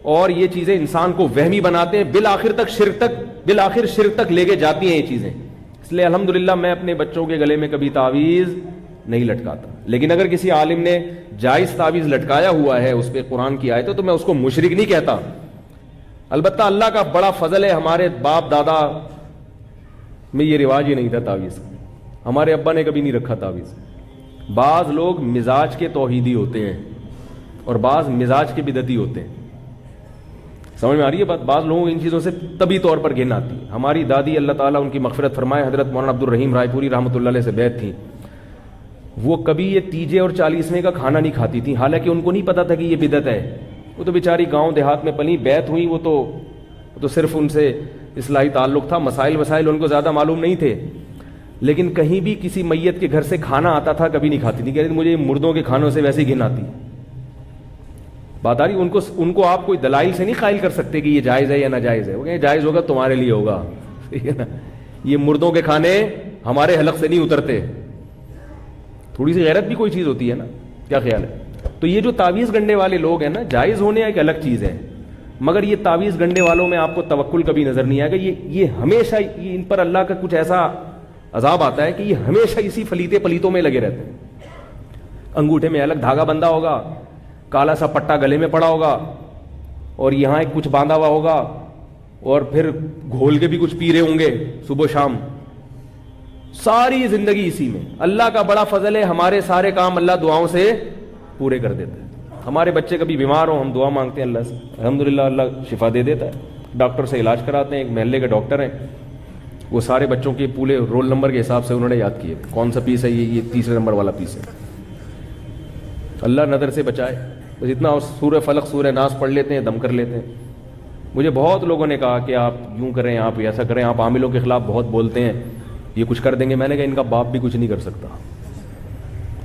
Speaker 1: اور یہ چیزیں انسان کو وہمی بناتے ہیں، بالآخر شرک تک لے کے جاتی ہیں یہ چیزیں۔ اس لیے الحمدللہ میں اپنے بچوں کے گلے میں کبھی تعویذ نہیں لٹکاتا، لیکن اگر کسی عالم نے جائز تعویذ لٹکایا ہوا ہے، اس پہ قرآن کی آیت ہے، تو میں اس کو مشرک نہیں کہتا۔ البتہ اللہ کا بڑا فضل ہے، ہمارے باپ دادا میں یہ رواج ہی نہیں تھا تعویذ، ہمارے ابا نے کبھی نہیں رکھا تعویذ۔ بعض لوگ مزاج کے توحیدی ہوتے ہیں اور بعض مزاج کے بدعتی ہوتے ہیں، سمجھ میں آ رہی ہے بات؟ بعض لوگوں کو ان چیزوں سے طبی طور پر گھن آتی ہے۔ ہماری دادی اللہ تعالیٰ ان کی مغفرت فرمائے، حضرت مولانا عبد الرحیم رائے پوری رحمۃ اللہ علیہ سے بیعت تھی، وہ کبھی یہ تیجے اور 40ویں کا کھانا نہیں کھاتی تھی، حالانکہ ان کو نہیں پتا تھا کہ یہ بدعت ہے۔ وہ تو بیچاری گاؤں دیہات میں پلی، بیعت ہوئی، وہ تو صرف ان سے اصلاحی تعلق تھا، مسائل ان کو زیادہ معلوم نہیں تھے، لیکن کہیں بھی کسی میت کے گھر سے کھانا آتا تھا کبھی نہیں کھاتی تھی، کہتی مجھے مردوں کے کھانوں سے ویسے گھن آتی۔ بات آ رہی؟ ان کو آپ کوئی دلائل سے نہیں قائل کر سکتے کہ یہ جائز ہے یا ناجائز ہے، وہ کہیں جائز ہوگا تمہارے لیے ہوگا، یہ مردوں کے کھانے ہمارے حلق سے نہیں اترتے۔ تھوڑی سی غیرت بھی کوئی چیز ہوتی ہے نا، کیا خیال ہے؟ تو یہ جو تعویذ گنڈنے والے لوگ ہیں نا، جائز ہونے ایک الگ چیز ہے، مگر یہ تعویذ گنڈے والوں میں آپ کو توکل کبھی نظر نہیں آئے گا. یہ ہمیشہ ان پر اللہ کا کچھ ایسا عذاب آتا ہے کہ یہ ہمیشہ اسی فلیتے پلیتوں میں لگے رہتے ہیں. انگوٹھے میں الگ دھاگا بندھا ہوگا, کالا سا پٹا گلے میں پڑا ہوگا, اور یہاں ایک کچھ باندھا ہوا ہوگا, اور پھر گھول کے بھی کچھ پی رہے ہوں گے صبح شام, ساری زندگی اسی میں. اللہ کا بڑا فضل ہے, ہمارے سارے کام اللہ دعاؤں سے پورے کر دیتے ہیں. ہمارے بچے کبھی بیمار ہوں, ہم دعا مانگتے ہیں اللہ سے, الحمدللہ اللہ شفا دے دیتا ہے. ڈاکٹر سے علاج کراتے ہیں, ایک محلے کے ڈاکٹر ہیں, وہ سارے بچوں کے پورے رول نمبر کے حساب سے انہوں نے یاد کیے, کون سا پیس ہے, یہ تیسرے نمبر والا پیس ہے. اللہ نظر سے بچائے. بس اتنا, سورہ فلق سورہ ناس پڑھ لیتے ہیں, دم کر لیتے ہیں. مجھے بہت لوگوں نے کہا کہ آپ یوں کریں, آپ ایسا کریں, آپ عاملوں کے خلاف بہت بولتے ہیں, یہ کچھ کر دیں گے. میں نے کہا ان کا باپ بھی کچھ نہیں کر سکتا.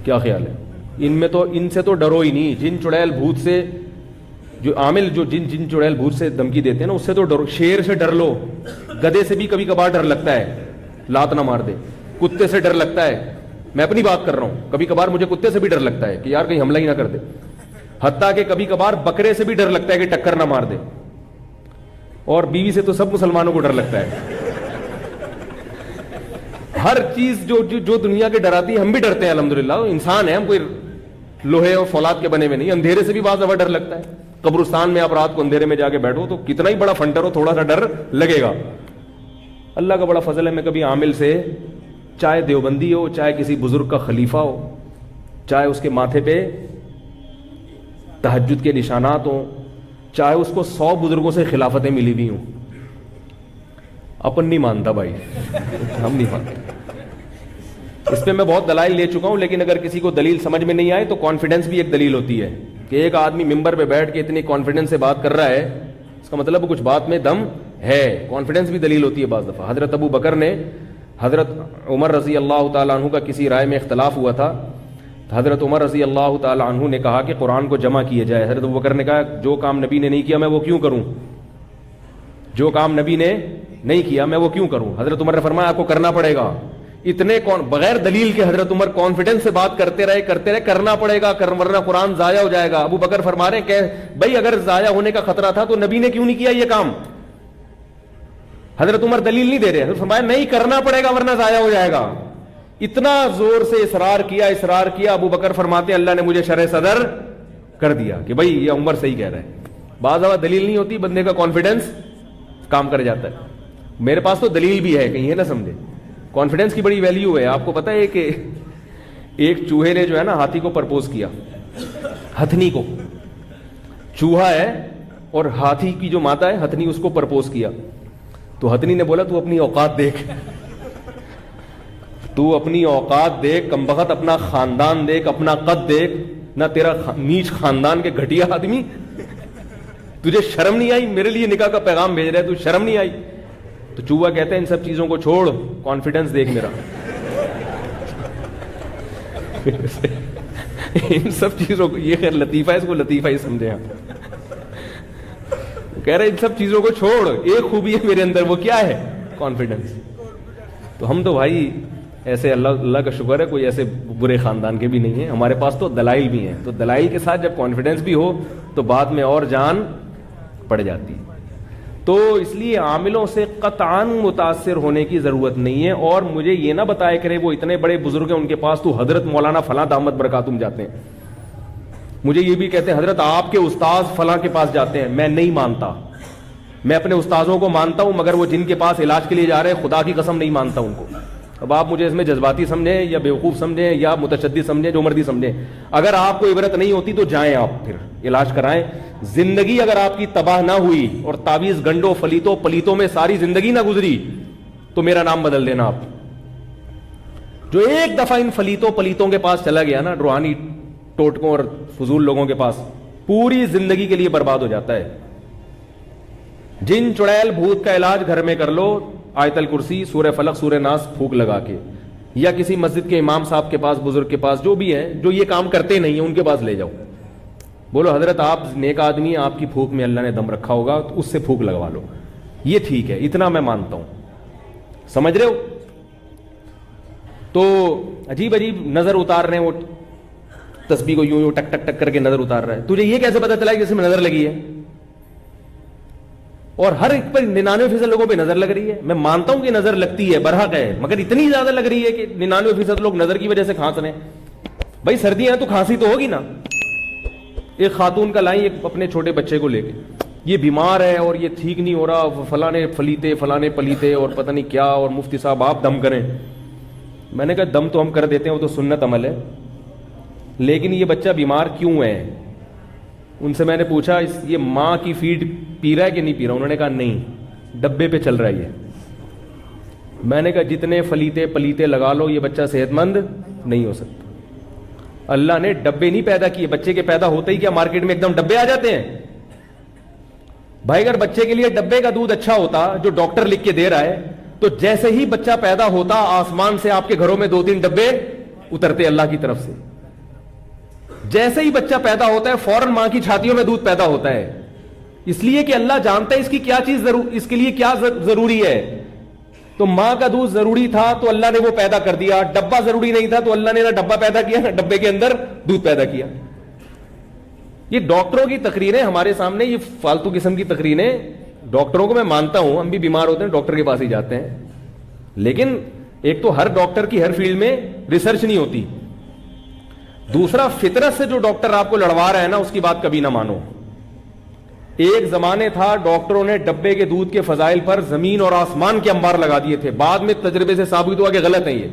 Speaker 1: کیا خیال ہے؟ ان سے تو ڈرو ہی نہیں. جن چڑیل بھوت سے, جو عامل جو جن چڑیل بھوت سے دھمکی دیتے ہیں نا, اس سے تو ڈرو. شیر سے ڈر لو, گدھے سے بھی کبھی کبھار ڈر لگتا ہے, لات نہ مار دے. کتے سے ڈر لگتا ہے, میں اپنی بات کر رہا ہوں, کبھی کبھار مجھے کتے سے بھی ڈر لگتا ہے کہ یار کہیں حملہ ہی نہ کر دے. حتیٰ کہ کبھی کبھار بکرے سے بھی ڈر لگتا ہے کہ ٹکر نہ مار دے. اور بیوی سے تو سب مسلمانوں کو ڈر لگتا ہے. ہر چیز جو دنیا کے ڈراتی ہے, ہم بھی ڈرتے ہیں الحمدللہ. انسان ہے, ہم کوئی لوہے اور فولاد کے بنے ہوئے نہیں. اندھیرے سے بھی بعض دفعہ ڈر لگتا ہے. قبرستان میں آپ رات کو اندھیرے میں جا کے بیٹھو تو کتنا ہی بڑا فنٹر ہو, تھوڑا سا ڈر لگے گا. اللہ کا بڑا فضل ہے, میں کبھی عامل سے, چاہے دیوبندی ہو, چاہے کسی بزرگ کا خلیفہ ہو, چاہے اس کے ماتھے پہ تہجد کے نشانات ہوں, چاہے اس کو 100 بزرگوں سے خلافتیں ملی ہوئی ہوں, اپن نہیں مانتا بھائی, ہم نہیں مانتے. اس پہ میں بہت دلائل لے چکا ہوں, لیکن اگر کسی کو دلیل سمجھ میں نہیں آئے تو کانفیڈنس بھی ایک دلیل ہوتی ہے. کہ ایک آدمی ممبر پہ بیٹھ کے اتنی کانفیڈنس سے بات کر رہا ہے, اس کا مطلب کچھ بات میں دم ہے. کانفیڈنس بھی دلیل ہوتی ہے بعض دفعہ. حضرت ابو بکر نے حضرت عمر رضی اللہ تعالیٰ عنہ کا کسی رائے میں اختلاف ہوا تھا. حضرت عمر رضی اللہ تعالیٰ عنہ نے کہا کہ قرآن کو جمع کیا جائے. حضرت ابو بکر نے کہا جو کام نبی نے نہیں کیا میں وہ کیوں کروں, جو کام نبی نے نہیں کیا میں وہ کیوں کروں. حضرت عمر نے فرمایا آپ کو کرنا پڑے گا. اتنے بغیر دلیل کے حضرت عمر کانفیڈنس سے بات کرتے رہے, کرنا پڑے گا, ورنہ قرآن ضائع ہو جائے گا. ابو بکر فرما رہے ہیں کہ بھائی اگر ضائع ہونے کا خطرہ تھا تو نبی نے کیوں نہیں کیا یہ کام. حضرت عمر دلیل نہیں دے رہے, حضرت فرمایا نہیں کرنا پڑے گا ورنہ ضائع ہو جائے گا. اتنا زور سے اصرار کیا. ابو بکر فرماتے ہیں اللہ نے مجھے شرح صدر کر دیا کہ بھائی یہ عمر صحیح کہہ رہا ہے. بعض دفعہ دلیل نہیں ہوتی, بندے کا کانفیڈنس کام کر جاتا ہے. میرے پاس تو دلیل بھی ہے, کہیں یہ نہ سمجھے. کانفیڈنس کی بڑی ویلیو ہے. آپ کو پتا ہے کہ ایک چوہے نے جو ہے نا ہاتھی کو پرپوز کیا, ہتھنی کو. چوہا ہے اور ہاتھی کی جو ماتا ہے ہتھنی, اس کو پرپوز کیا. تو ہتھنی نے بولا تو اپنی اوقات دیکھ, تو اپنی اوقات دیکھ, کمبخت اپنا خاندان دیکھ, اپنا قد دیکھ. نہ تیرا نیچ خاندان کے گھٹیا آدمی, تجھے شرم نہیں آئی, میرے لیے نکاح کا پیغام بھیج رہے, تو شرم نہیں آئی. تو چوہا کہتے ہیں ان سب چیزوں کو چھوڑ, کانفیڈنس دیکھ میرا. ان سب چیزوں کو, یہ خیر لطیفہ ہے, اس کو لطیفہ ہی سمجھے آپ. کہہ رہے ان سب چیزوں کو چھوڑ, ایک خوبی ہے میرے اندر, وہ کیا ہے؟ کانفیڈنس. تو ہم تو بھائی ایسے اللہ کا شکر ہے کوئی ایسے برے خاندان کے بھی نہیں ہیں. ہمارے پاس تو دلائل بھی ہیں. تو دلائل کے ساتھ جب کانفیڈنس بھی ہو تو بعد میں اور جان پڑ جاتی. تو اس لیے عاملوں سے قطعاً متاثر ہونے کی ضرورت نہیں ہے. اور مجھے یہ نہ بتایا کرے وہ اتنے بڑے بزرگ ہیں ان کے پاس تو حضرت مولانا فلاں دامت برکاتہم جاتے ہیں. مجھے یہ بھی کہتے ہیں حضرت آپ کے استاذ فلاں کے پاس جاتے ہیں. میں نہیں مانتا. میں اپنے استاذوں کو مانتا ہوں, مگر وہ جن کے پاس علاج کے لیے جا رہے ہیں خدا کی قسم نہیں مانتا ان کو. اب آپ مجھے اس میں جذباتی سمجھیں یا بیوقوف سمجھیں یا متشدد سمجھیں, جو مرضی سمجھیں. اگر آپ کو عبرت نہیں ہوتی تو جائیں, آپ پھر علاج کرائیں. زندگی اگر آپ کی تباہ نہ ہوئی اور تعویذ گنڈوں پلیتوں میں ساری زندگی نہ گزری تو میرا نام بدل دینا آپ. جو ایک دفعہ ان پلیتوں کے پاس چلا گیا نا, روحانی ٹوٹکوں اور فضول لوگوں کے پاس, پوری زندگی کے لیے برباد ہو جاتا ہے. جن چڑیل بھوت کا علاج گھر میں کر لو, آیت الکرسی, سورہ فلق, سورہ ناس پھونک لگا کے, یا کسی مسجد کے امام صاحب کے پاس, بزرگ کے پاس, جو بھی ہے جو یہ کام کرتے نہیں ہیں ان کے پاس لے جاؤ. بولو حضرت آپ نیک آدمی, آپ کی پھونک میں اللہ نے دم رکھا ہوگا, تو اس سے پھونک لگوا لو. یہ ٹھیک ہے, اتنا میں مانتا ہوں. سمجھ رہے ہو؟ تو عجیب نظر اتار رہے ہیں, وہ تسبیح کو یوں ٹک ٹک ٹک کر کے نظر اتار رہا ہے. تجھے یہ کیسے پتا چلا کہ جس میں نظر لگی ہے؟ اور ہر ایک پر 99% لوگوں پہ نظر لگ رہی ہے. میں مانتا ہوں کہ نظر لگتی ہے، برحق ہے، مگر اتنی زیادہ لگ رہی ہے کہ 99% لوگ نظر کی وجہ سے کھانس رہے ہیں. بھائی سردیاں ہیں تو کھانسی تو ہوگی نا. ایک خاتون کا لائیں ایک اپنے چھوٹے بچے کو لے کے، یہ بیمار ہے اور یہ ٹھیک نہیں ہو رہا، فلانے پلیتے اور پتہ نہیں کیا، اور مفتی صاحب آپ دم کریں. میں نے کہا دم تو ہم کر دیتے ہیں، وہ تو سنت عمل ہے، لیکن یہ بچہ بیمار کیوں ہے؟ ان سے میں نے پوچھا یہ ماں کی فیڈ پی رہا ہے کہ نہیں پی رہا؟ انہوں نے کہا نہیں، ڈبے پہ چل رہا ہے یہ. میں نے کہا جتنے فلیتے پلیتے لگا لو، یہ بچہ صحت مند نہیں ہو سکتا. اللہ نے ڈبے نہیں پیدا کیے، بچے کے پیدا ہوتے ہی کیا مارکیٹ میں ایک دم ڈبے آ جاتے ہیں؟ بھائی اگر بچے کے لیے ڈبے کا دودھ اچھا ہوتا جو ڈاکٹر لکھ کے دے رہا ہے، تو جیسے ہی بچہ پیدا ہوتا آسمان سے آپ کے گھروں میں 2-3 ڈبے اترتے اللہ کی طرف سے. جیسے ہی بچہ پیدا ہوتا ہے فوراً ماں کی چھاتیوں میں دودھ پیدا ہوتا ہے، اس لیے کہ اللہ جانتا ہے اس کی کیا چیز اس کے لیے کیا ضروری ہے. تو ماں کا دودھ ضروری تھا تو اللہ نے وہ پیدا کر دیا، ڈبہ ضروری نہیں تھا تو اللہ نے نہ ڈبہ پیدا کیا نہ ڈبے کے اندر دودھ پیدا کیا. یہ ڈاکٹروں کی تقریریں ہمارے سامنے، یہ فالتو قسم کی تقریریں. ڈاکٹروں کو میں مانتا ہوں، ہم بھی بیمار ہوتے ہیں ڈاکٹر کے پاس ہی جاتے ہیں، لیکن ایک تو ہر ڈاکٹر کی ہر فیلڈ میں ریسرچ نہیں ہوتی، دوسرا فطرت سے جو ڈاکٹر آپ کو لڑوا رہا ہے نا اس کی بات کبھی نہ مانو. ایک زمانے تھا ڈاکٹروں نے ڈبے کے دودھ کے فضائل پر زمین اور آسمان کے انبار لگا دیے تھے، بعد میں تجربے سے ثابت ہوا کہ غلط ہے یہ.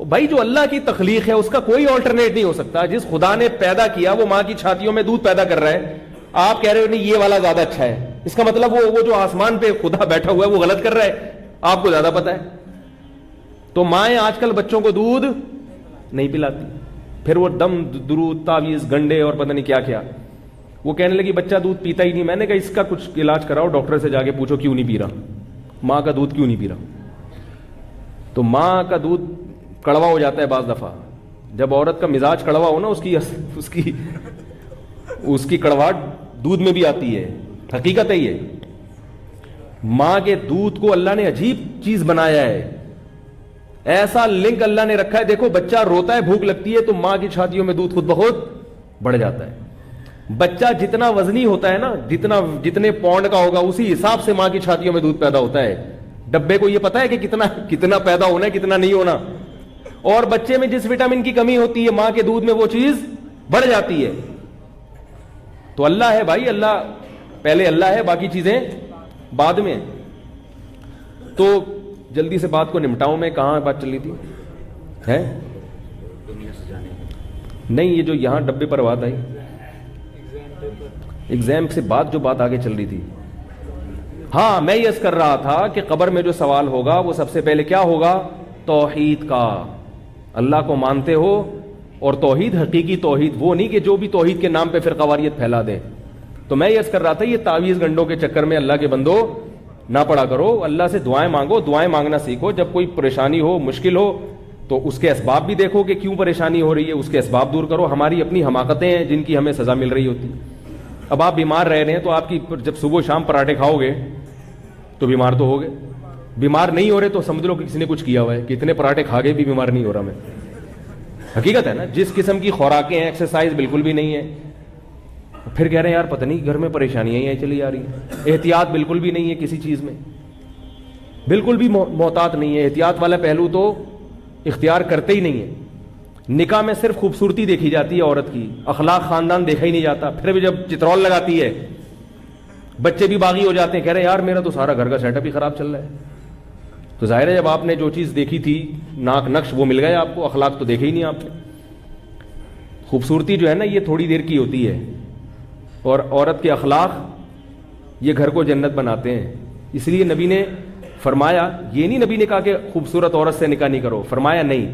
Speaker 1: بھائی جو اللہ کی تخلیق ہے اس کا کوئی آلٹرنیٹ نہیں ہو سکتا. جس خدا نے پیدا کیا وہ ماں کی چھاتیوں میں دودھ پیدا کر رہا ہے، آپ کہہ رہے ہو نہیں یہ والا زیادہ اچھا ہے، اس کا مطلب وہ جو آسمان پہ خدا بیٹھا ہوا ہے وہ غلط کر رہا ہے، آپ کو زیادہ پتا ہے. تو مائیں آج کل بچوں کو دودھ نہیں پلاتی، پھر وہ دم درود تعویذ گنڈے اور پتہ نہیں کیا کیا. وہ کہنے لگی بچہ دودھ پیتا ہی نہیں. میں نے کہا اس کا کچھ علاج کراؤ، ڈاکٹر سے جا کے پوچھو کیوں نہیں پی رہا، ماں کا دودھ کیوں نہیں پی رہا. تو ماں کا دودھ کڑوا ہو جاتا ہے بعض دفعہ. جب عورت کا مزاج کڑوا ہو نا اس کی کڑواہٹ دودھ میں بھی آتی ہے. حقیقت ہے یہ. ماں کے دودھ کو اللہ نے عجیب چیز بنایا ہے، ایسا لنک اللہ نے رکھا ہے. دیکھو بچہ روتا ہے بھوک لگتی ہے تو ماں کی چھاتیوں میں دودھ خود بخود بڑھ جاتا ہے. بچہ جتنا وزنی ہوتا ہے نا، جتنے پاؤنڈ کا ہوگا اسی حساب سے ماں کی چھاتیوں میں دودھ پیدا ہوتا ہے. ڈبے کو یہ پتا ہے کہ کتنا پیدا ہونا ہے کتنا نہیں ہونا. اور بچے میں جس وٹامن کی کمی ہوتی ہے ماں کے دودھ میں وہ چیز بڑھ جاتی ہے. تو اللہ ہے بھائی، اللہ پہلے اللہ ہے، باقی چیزیں بعد میں. تو جلدی سے بات کو نمٹاؤں میں. کہاں بات چل رہی تھی؟ ہے نہیں یہ جو یہاں ڈبے پر بات آئی ایگزام سے بعد جو بات آگے چل رہی تھی. ہاں میں یہ کر رہا تھا کہ قبر میں جو سوال ہوگا وہ سب سے پہلے کیا ہوگا؟ توحید کا. اللہ کو مانتے ہو، اور توحید حقیقی توحید، وہ نہیں کہ جو بھی توحید کے نام پہ پھر قواریت پھیلا دیں. تو میں یہ کر رہا تھا یہ تعویذ گنڈوں کے چکر میں اللہ کے بندو نہ پڑا کرو. اللہ سے دعائیں مانگو، دعائیں مانگنا سیکھو. جب کوئی پریشانی ہو مشکل ہو تو اس کے اسباب بھی دیکھو کہ کیوں پریشانی ہو رہی ہے، اس کے اسباب دور کرو. ہماری اپنی حماقتیں ہیں جن کی ہمیں سزا مل رہی ہوتی. اب آپ بیمار رہ رہے ہیں تو آپ کی جب صبح شام پراٹھے کھاؤ گے تو بیمار تو ہوگے. بیمار نہیں ہو رہے تو سمجھ لو کہ کسی نے کچھ کیا ہوا ہے کہ اتنے پراٹھے کھا گئے بھی بیمار نہیں ہو رہا میں. حقیقت ہے نا. جس قسم کی خوراکیں ہیں، ایکسرسائز بالکل بھی نہیں ہے، پھر کہہ رہے ہیں یار پتہ نہیں گھر میں پریشانیاں ہی چلی جا رہی ہیں. احتیاط بالکل بھی نہیں ہے کسی چیز میں، بالکل بھی محتاط نہیں ہے. احتیاط والا پہلو تو اختیار کرتے ہی نہیں ہے. نکاح میں صرف خوبصورتی دیکھی جاتی ہے عورت کی، اخلاق خاندان دیکھا ہی نہیں جاتا. پھر بھی جب چترول لگاتی ہے بچے بھی باغی ہو جاتے ہیں، کہہ رہے ہیں یار میرا تو سارا گھر کا سیٹ اپ ہی خراب چل رہا ہے. تو ظاہر ہے جب آپ نے جو چیز دیکھی تھی ناک نقش وہ مل گیا آپ کو، اخلاق تو دیکھے ہی نہیں آپ نے. خوبصورتی جو ہے نا یہ تھوڑی دیر کی ہوتی ہے، اور عورت کے اخلاق یہ گھر کو جنت بناتے ہیں. اس لیے نبی نے فرمایا، یہ نہیں نبی نے کہا کہ خوبصورت عورت سے نکاح نہیں کرو، فرمایا نہیں،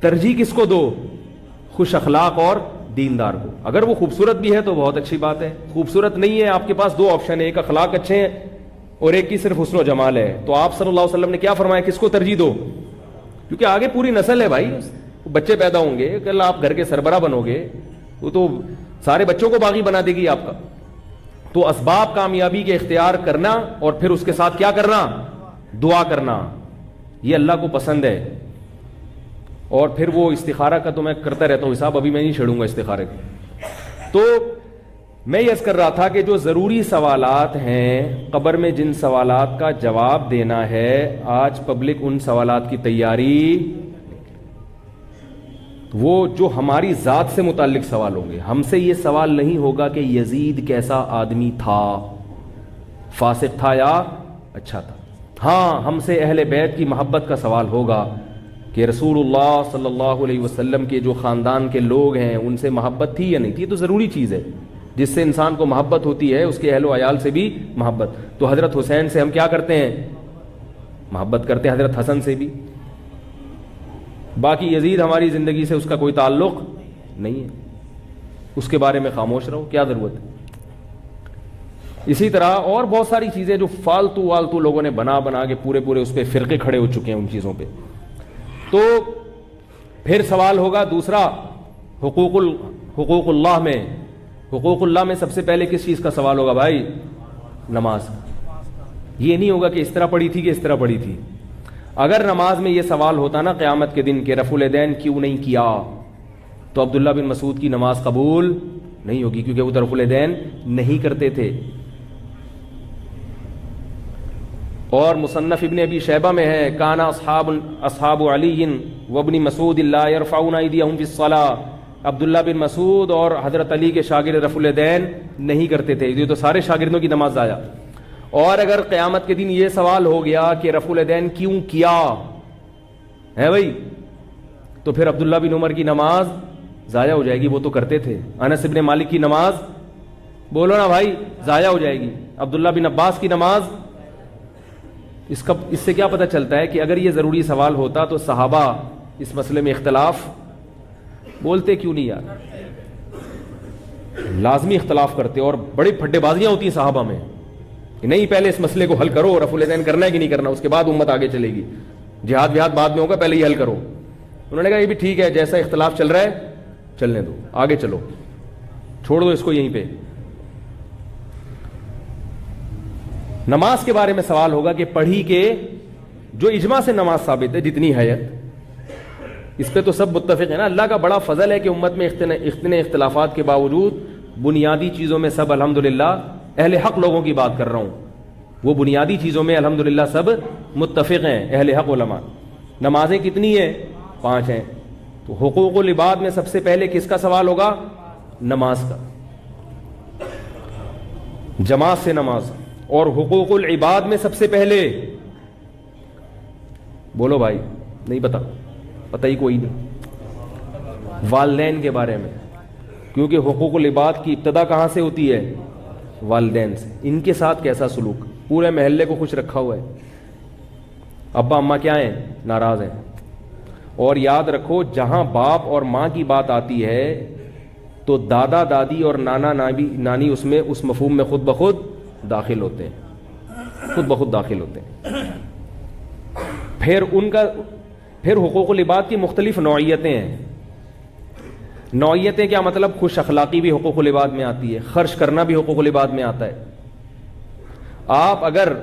Speaker 1: ترجیح کس کو دو؟ خوش اخلاق اور دیندار کو. اگر وہ خوبصورت بھی ہے تو بہت اچھی بات ہے، خوبصورت نہیں ہے آپ کے پاس دو آپشن ہے، ایک اخلاق اچھے ہیں اور ایک کی صرف حسن و جمال ہے. تو آپ صلی اللہ علیہ وسلم نے کیا فرمایا؟ کس کو ترجیح دو؟ کیونکہ آگے پوری نسل ہے بھائی، بچے پیدا ہوں گے، کل آپ گھر کے سربراہ بنو گے، وہ تو سارے بچوں کو باغی بنا دے گی آپ کا. تو اسباب کامیابی کے اختیار کرنا اور پھر اس کے ساتھ کیا کرنا؟ دعا کرنا. یہ اللہ کو پسند ہے. اور پھر وہ استخارہ کا تو میں کرتا رہتا ہوں حساب، ابھی میں نہیں چھیڑوں گا استخارے کا. تو میں یہ عرض کر رہا تھا کہ جو ضروری سوالات ہیں قبر میں جن سوالات کا جواب دینا ہے، آج پبلک ان سوالات کی تیاری، وہ جو ہماری ذات سے متعلق سوال ہوں گے، ہم سے یہ سوال نہیں ہوگا کہ یزید کیسا آدمی تھا، فاسق تھا یا اچھا تھا۔ ہاں، ہم سے اہل بیت کی محبت کا سوال ہوگا کہ رسول اللہ صلی اللہ علیہ وسلم کے جو خاندان کے لوگ ہیں ان سے محبت تھی یا نہیں تھی۔ یہ تو ضروری چیز ہے، جس سے انسان کو محبت ہوتی ہے اس کے اہل و عیال سے بھی محبت۔ تو حضرت حسین سے ہم کیا کرتے ہیں؟ محبت کرتے ہیں، حضرت حسن سے بھی۔ باقی یزید ہماری زندگی سے اس کا کوئی تعلق نہیں ہے، اس کے بارے میں خاموش رہو، کیا ضرورت ہے۔ اسی طرح اور بہت ساری چیزیں جو فالتو والتو لوگوں نے بنا کے پورے اس پہ فرقے کھڑے ہو چکے ہیں ان چیزوں پہ۔ تو پھر سوال ہوگا دوسرا، حقوق اللہ میں، حقوق اللہ میں سب سے پہلے کس چیز کا سوال ہوگا بھائی؟ نماز۔ یہ نہیں ہوگا کہ اس طرح پڑھی تھی کہ اس طرح پڑھی تھی۔ اگر نماز میں یہ سوال ہوتا نا قیامت کے دن کہ رفع الیدین کیوں نہیں کیا، تو عبداللہ بن مسعود کی نماز قبول نہیں ہوگی، کیونکہ وہ رفع الیدین نہیں کرتے تھے۔ اور مصنف ابن ابی شیبہ میں ہے، کان اصحاب علی وابن مسعود لا يرفعون ایدیہم فی الصلاۃ، عبداللہ بن مسعود اور حضرت علی کے شاگرد رفع الیدین نہیں کرتے تھے، یہ تو سارے شاگردوں کی نماز ضائع۔ اور اگر قیامت کے دن یہ سوال ہو گیا کہ رفع الیدین کیوں کیا ہے بھائی، تو پھر عبداللہ بن عمر کی نماز ضائع ہو جائے گی، وہ تو کرتے تھے۔ انس بن مالک کی نماز بولو نا بھائی ضائع ہو جائے گی۔ عبداللہ بن عباس کی نماز، اس سے کیا پتہ چلتا ہے کہ اگر یہ ضروری سوال ہوتا تو صحابہ اس مسئلے میں اختلاف بولتے کیوں نہیں یار؟ لازمی اختلاف کرتے، اور بڑی پھڈے بازیاں ہوتی ہیں صحابہ میں کہ نہیں پہلے اس مسئلے کو حل کرو، رفع الیدین کرنا ہے کہ نہیں کرنا، اس کے بعد امت آگے چلے گی، جہاد بعد میں ہوگا، پہلے یہ حل کرو۔ انہوں نے کہا یہ بھی ٹھیک ہے، جیسا اختلاف چل رہا ہے چلنے دو، آگے چلو، چھوڑ دو اس کو یہیں پہ۔ نماز کے بارے میں سوال ہوگا کہ پڑھی کے جو اجماع سے نماز ثابت ہے جتنی حیت، اس پہ تو سب متفق ہیں نا۔ اللہ کا بڑا فضل ہے کہ امت میں اتنے اختلافات کے باوجود بنیادی چیزوں میں سب الحمدللہ، اہل حق لوگوں کی بات کر رہا ہوں، وہ بنیادی چیزوں میں الحمدللہ سب متفق ہیں اہل حق علماء۔ نمازیں کتنی ہیں؟ 5 ہیں۔ تو حقوق العباد میں سب سے پہلے کس کا سوال ہوگا؟ نماز کا، جماعت سے نماز۔ اور حقوق العباد میں سب سے پہلے بولو بھائی، نہیں پتہ ہی کوئی نہیں، والدین کے بارے میں، کیونکہ حقوق العباد کی ابتدا کہاں سے ہوتی ہے؟ والدین سے۔ ان کے ساتھ کیسا سلوک؟ پورے محلے کو خوش رکھا ہوا ہے، ابا اماں کیا ہیں؟ ناراض ہیں۔ اور یاد رکھو جہاں باپ اور ماں کی بات آتی ہے تو دادا دادی اور نانا نانی اس مفہوم میں خود بخود داخل ہوتے ہیں، خود بخود داخل ہوتے ہیں۔ پھر حقوق العباد کی مختلف نوعیتیں ہیں۔ نوعیتیں کیا مطلب؟ خوش اخلاقی بھی حقوق العباد میں آتی ہے، خرچ کرنا بھی حقوق العباد میں آتا ہے۔ آپ اگر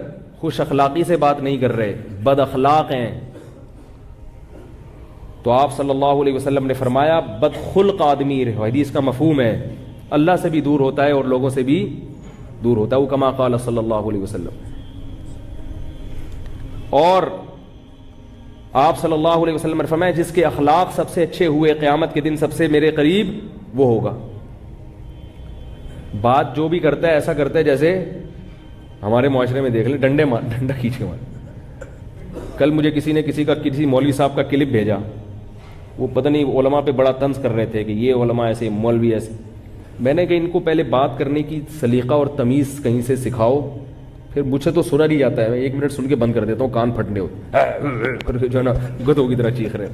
Speaker 1: خوش اخلاقی سے بات نہیں کر رہے، بد اخلاق ہیں، تو آپ صلی اللہ علیہ وسلم نے فرمایا بد خلق آدمی، حدیث کا مفہوم ہے اللہ سے بھی دور ہوتا ہے اور لوگوں سے بھی دور ہوتا ہے، وہ کما قال صلی اللہ علیہ وسلم۔ اور آپ صلی اللہ علیہ وسلم نے فرمایا جس کے اخلاق سب سے اچھے ہوئے قیامت کے دن سب سے میرے قریب وہ ہوگا۔ بات جو بھی کرتا ہے ایسا کرتا ہے جیسے ہمارے معاشرے میں دیکھ لیں ڈنڈا کھینچے مار۔ کل مجھے کسی مولوی صاحب کا کلپ بھیجا، وہ پتہ نہیں علماء پہ بڑا طنز کر رہے تھے کہ یہ علماء ایسے، مولوی ایسے۔ میں نے کہا ان کو پہلے بات کرنے کی سلیقہ اور تمیز کہیں سے سکھاؤ، پھر مجھ سے تو سنا نہیں جاتا ہے، میں 1 منٹ سن کے بند کر دیتا ہوں، کان پھٹنے ہوتے جو ہے نا گدھوں کی طرح چیخ رہے۔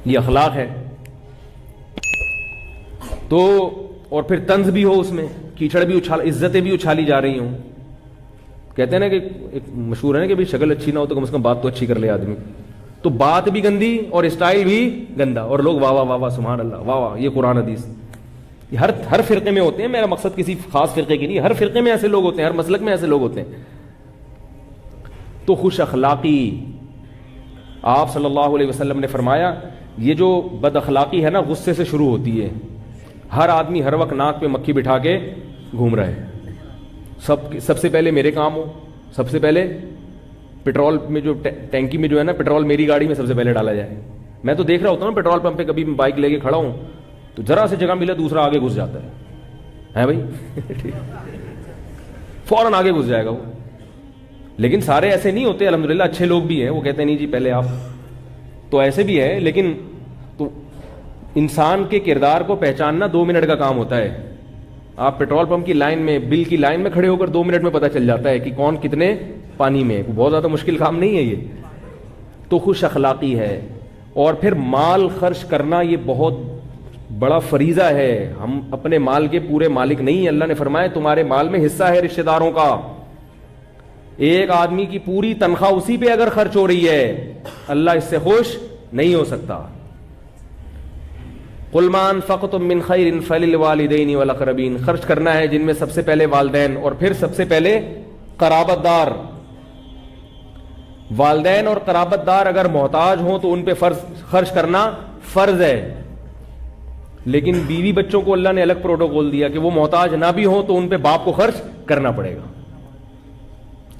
Speaker 1: یہ اخلاق ہے۔ تو اور پھر طنز بھی ہو، اس میں کیچڑ بھی عزتیں بھی اچھالی جا رہی ہوں۔ کہتے ہیں نا کہ ایک مشہور ہے نا کہ بھی شکل اچھی نہ ہو تو کم از کم بات تو اچھی کر لے آدمی، تو بات بھی گندی اور اسٹائل بھی گندا، اور لوگ واہ واہ واہ واہ سبحان اللہ واہ واہ، یہ قرآن حدیث۔ ہر فرقے میں ہوتے ہیں، میرا مقصد کسی خاص فرقے کی نہیں، ہر فرقے میں ایسے لوگ ہوتے ہیں، ہر مسلک میں ایسے لوگ ہوتے ہیں۔ تو خوش اخلاقی، آپ صلی اللہ علیہ وسلم نے فرمایا یہ جو بد اخلاقی ہے نا غصے سے شروع ہوتی ہے، ہر آدمی ہر وقت ناک پہ مکھی بٹھا کے گھوم رہا ہے. سب سے پہلے میرے کام ہو, سب سے پہلے پیٹرول میں جو ٹینکی میں جو ہے نا پیٹرول میری گاڑی میں سب سے پہلے ڈالا جائے. میں تو دیکھ رہا ہوتا ہوں نا پیٹرول پمپ پہ, کبھی میں بائک لے کے کھڑا ہوں تو ذرا سے جگہ ملے دوسرا آگے گھس جاتا ہے بھائی فوراً آگے گھس جائے گا وہ. لیکن سارے ایسے نہیں ہوتے الحمدللہ, اچھے لوگ بھی ہیں, وہ کہتے ہیں نہیں جی پہلے آپ, تو ایسے بھی ہے. لیکن تو انسان کے کردار کو پہچاننا 2 منٹ کا کام ہوتا ہے. آپ پیٹرول پمپ کی لائن میں, بل کی لائن میں کھڑے ہو کر 2 منٹ میں پتہ چل جاتا ہے کہ کون کتنے پانی میں ہے. بہت زیادہ مشکل کام نہیں ہے یہ. تو خوش اخلاقی ہے. اور پھر مال خرچ کرنا یہ بہت بڑا فریضہ ہے. ہم اپنے مال کے پورے مالک نہیں ہیں. اللہ نے فرمایا تمہارے مال میں حصہ ہے رشتہ داروں کا. ایک آدمی کی پوری تنخواہ اسی پہ اگر خرچ ہو رہی ہے, اللہ اس سے خوش نہیں ہو سکتا. قل ما انفقتم من خیر فللوالدین والاقربین, خرچ کرنا ہے جن میں سب سے پہلے والدین اور پھر سب سے پہلے قرابت دار. والدین اور قرابت دار اگر محتاج ہوں تو ان پہ خرچ کرنا فرض ہے. لیکن بیوی بچوں کو اللہ نے الگ پروٹوکول دیا کہ وہ محتاج نہ بھی ہوں تو ان پہ باپ کو خرچ کرنا پڑے گا,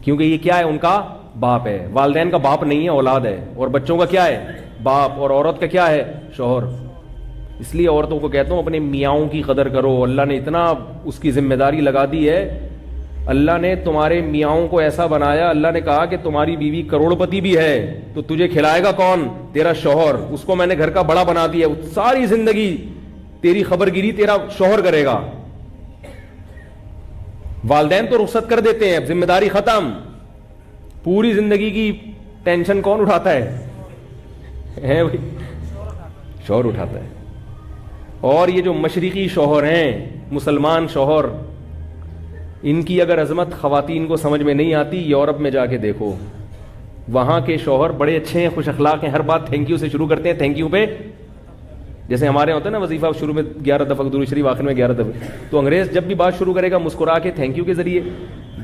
Speaker 1: کیونکہ یہ کیا ہے, ان کا باپ ہے. والدین کا باپ نہیں ہے, اولاد ہے. اور بچوں کا کیا ہے, باپ. اور عورت کا کیا ہے, شوہر. اس لیے عورتوں کو کہتا ہوں اپنے میاؤں کی قدر کرو. اللہ نے اتنا اس کی ذمہ داری لگا دی ہے. اللہ نے تمہارے میاؤں کو ایسا بنایا, اللہ نے کہا کہ تمہاری بیوی کروڑ پتی بھی ہے تو تجھے کھلائے گا کون, تیرا شوہر. اس کو میں نے گھر کا بڑا بنا دیا, ساری زندگی تیری خبر گیری تیرا شوہر کرے گا. والدین تو رخصت کر دیتے ہیں, اب ذمہ داری ختم. پوری زندگی کی ٹینشن کون اٹھاتا ہے بھائی, شوہر اٹھاتا ہے. اور یہ جو مشرقی شوہر ہیں, مسلمان شوہر, ان کی اگر عظمت خواتین کو سمجھ میں نہیں آتی, یورپ میں جا کے دیکھو. وہاں کے شوہر بڑے اچھے ہیں, خوش اخلاق ہیں, ہر بات تھینک یو سے شروع کرتے ہیں. تھینک یو پہ جیسے ہمارے ہوتا ہے نا وظیفہ شروع میں 11 دفعہ درود شریف, آخر میں 11 دفعہ. تو انگریز جب بھی بات شروع کرے گا مسکرا کے تھینک یو کے ذریعے,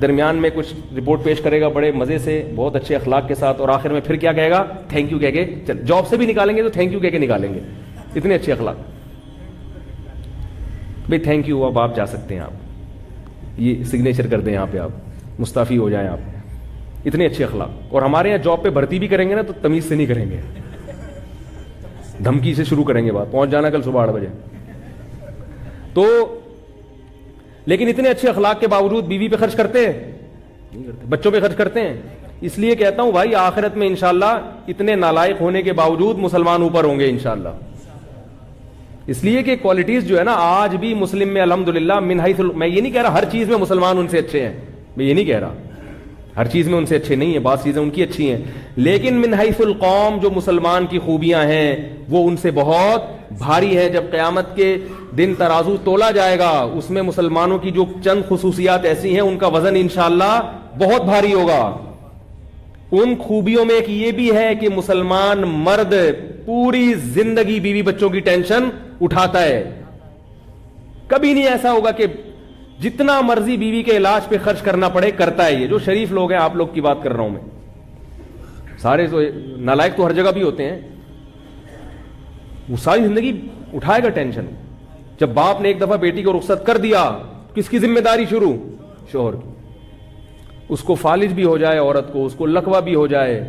Speaker 1: درمیان میں کچھ رپورٹ پیش کرے گا بڑے مزے سے, بہت اچھے اخلاق کے ساتھ, اور آخر میں پھر کیا کہے گا, تھینک یو کہہ کے. جاب سے بھی نکالیں گے تو تھینک یو کہہ کے نکالیں گے, اتنے اچھے اخلاق. بھائی تھینک یو, اب آپ جا سکتے ہیں, آپ یہ سگنیچر کر دیں یہاں پہ, آپ مستعفی ہو جائیں آپ. اتنے اچھے اخلاق. اور ہمارے یہاں جاب پہ بھرتی بھی کریں گے نا تو تمیز سے نہیں کریں گے, دھمکی سے شروع کریں گے بات, پہنچ جانا کل صبح 8 بجے. تو لیکن اتنے اچھے اخلاق کے باوجود بیوی پہ خرچ کرتے ہیں نہیں کرتے, بچوں پہ خرچ کرتے ہیں. اس لیے کہتا ہوں بھائی آخرت میں انشاءاللہ اتنے نالائق ہونے کے باوجود مسلمان اوپر ہوں گے انشاءاللہ. اس لیے کہ کوالٹیز جو ہے نا آج بھی مسلم میں الحمدللہ من حیث, میں یہ نہیں کہہ رہا ہر چیز میں مسلمان ان سے اچھے ہیں, میں یہ نہیں کہہ رہا ہر چیز میں ان سے اچھے نہیں ہیں, بعض چیزیں ان کی اچھی ہیں, لیکن من حیث القوم جو مسلمان کی خوبیاں ہیں وہ ان سے بہت بھاری ہے. جب قیامت کے دن ترازو تولا جائے گا اس میں مسلمانوں کی جو چند خصوصیات ایسی ہیں ان کا وزن انشاءاللہ بہت بھاری ہوگا. ان خوبیوں میں ایک یہ بھی ہے کہ مسلمان مرد پوری زندگی بیوی بچوں کی ٹینشن اٹھاتا ہے. کبھی نہیں ایسا ہوگا کہ جتنا مرضی بیوی کے علاج پہ خرچ کرنا پڑے کرتا ہے. یہ جو شریف لوگ ہیں, آپ لوگ کی بات کر رہا ہوں میں, سارے تو نالائق تو ہر جگہ بھی ہوتے ہیں, وہ ساری زندگی اٹھائے گا ٹینشن. جب باپ نے ایک دفعہ بیٹی کو رخصت کر دیا, کس کی ذمہ داری شروع, شوہر کی. اس کو فالج بھی ہو جائے عورت کو, اس کو لقوہ بھی ہو جائے.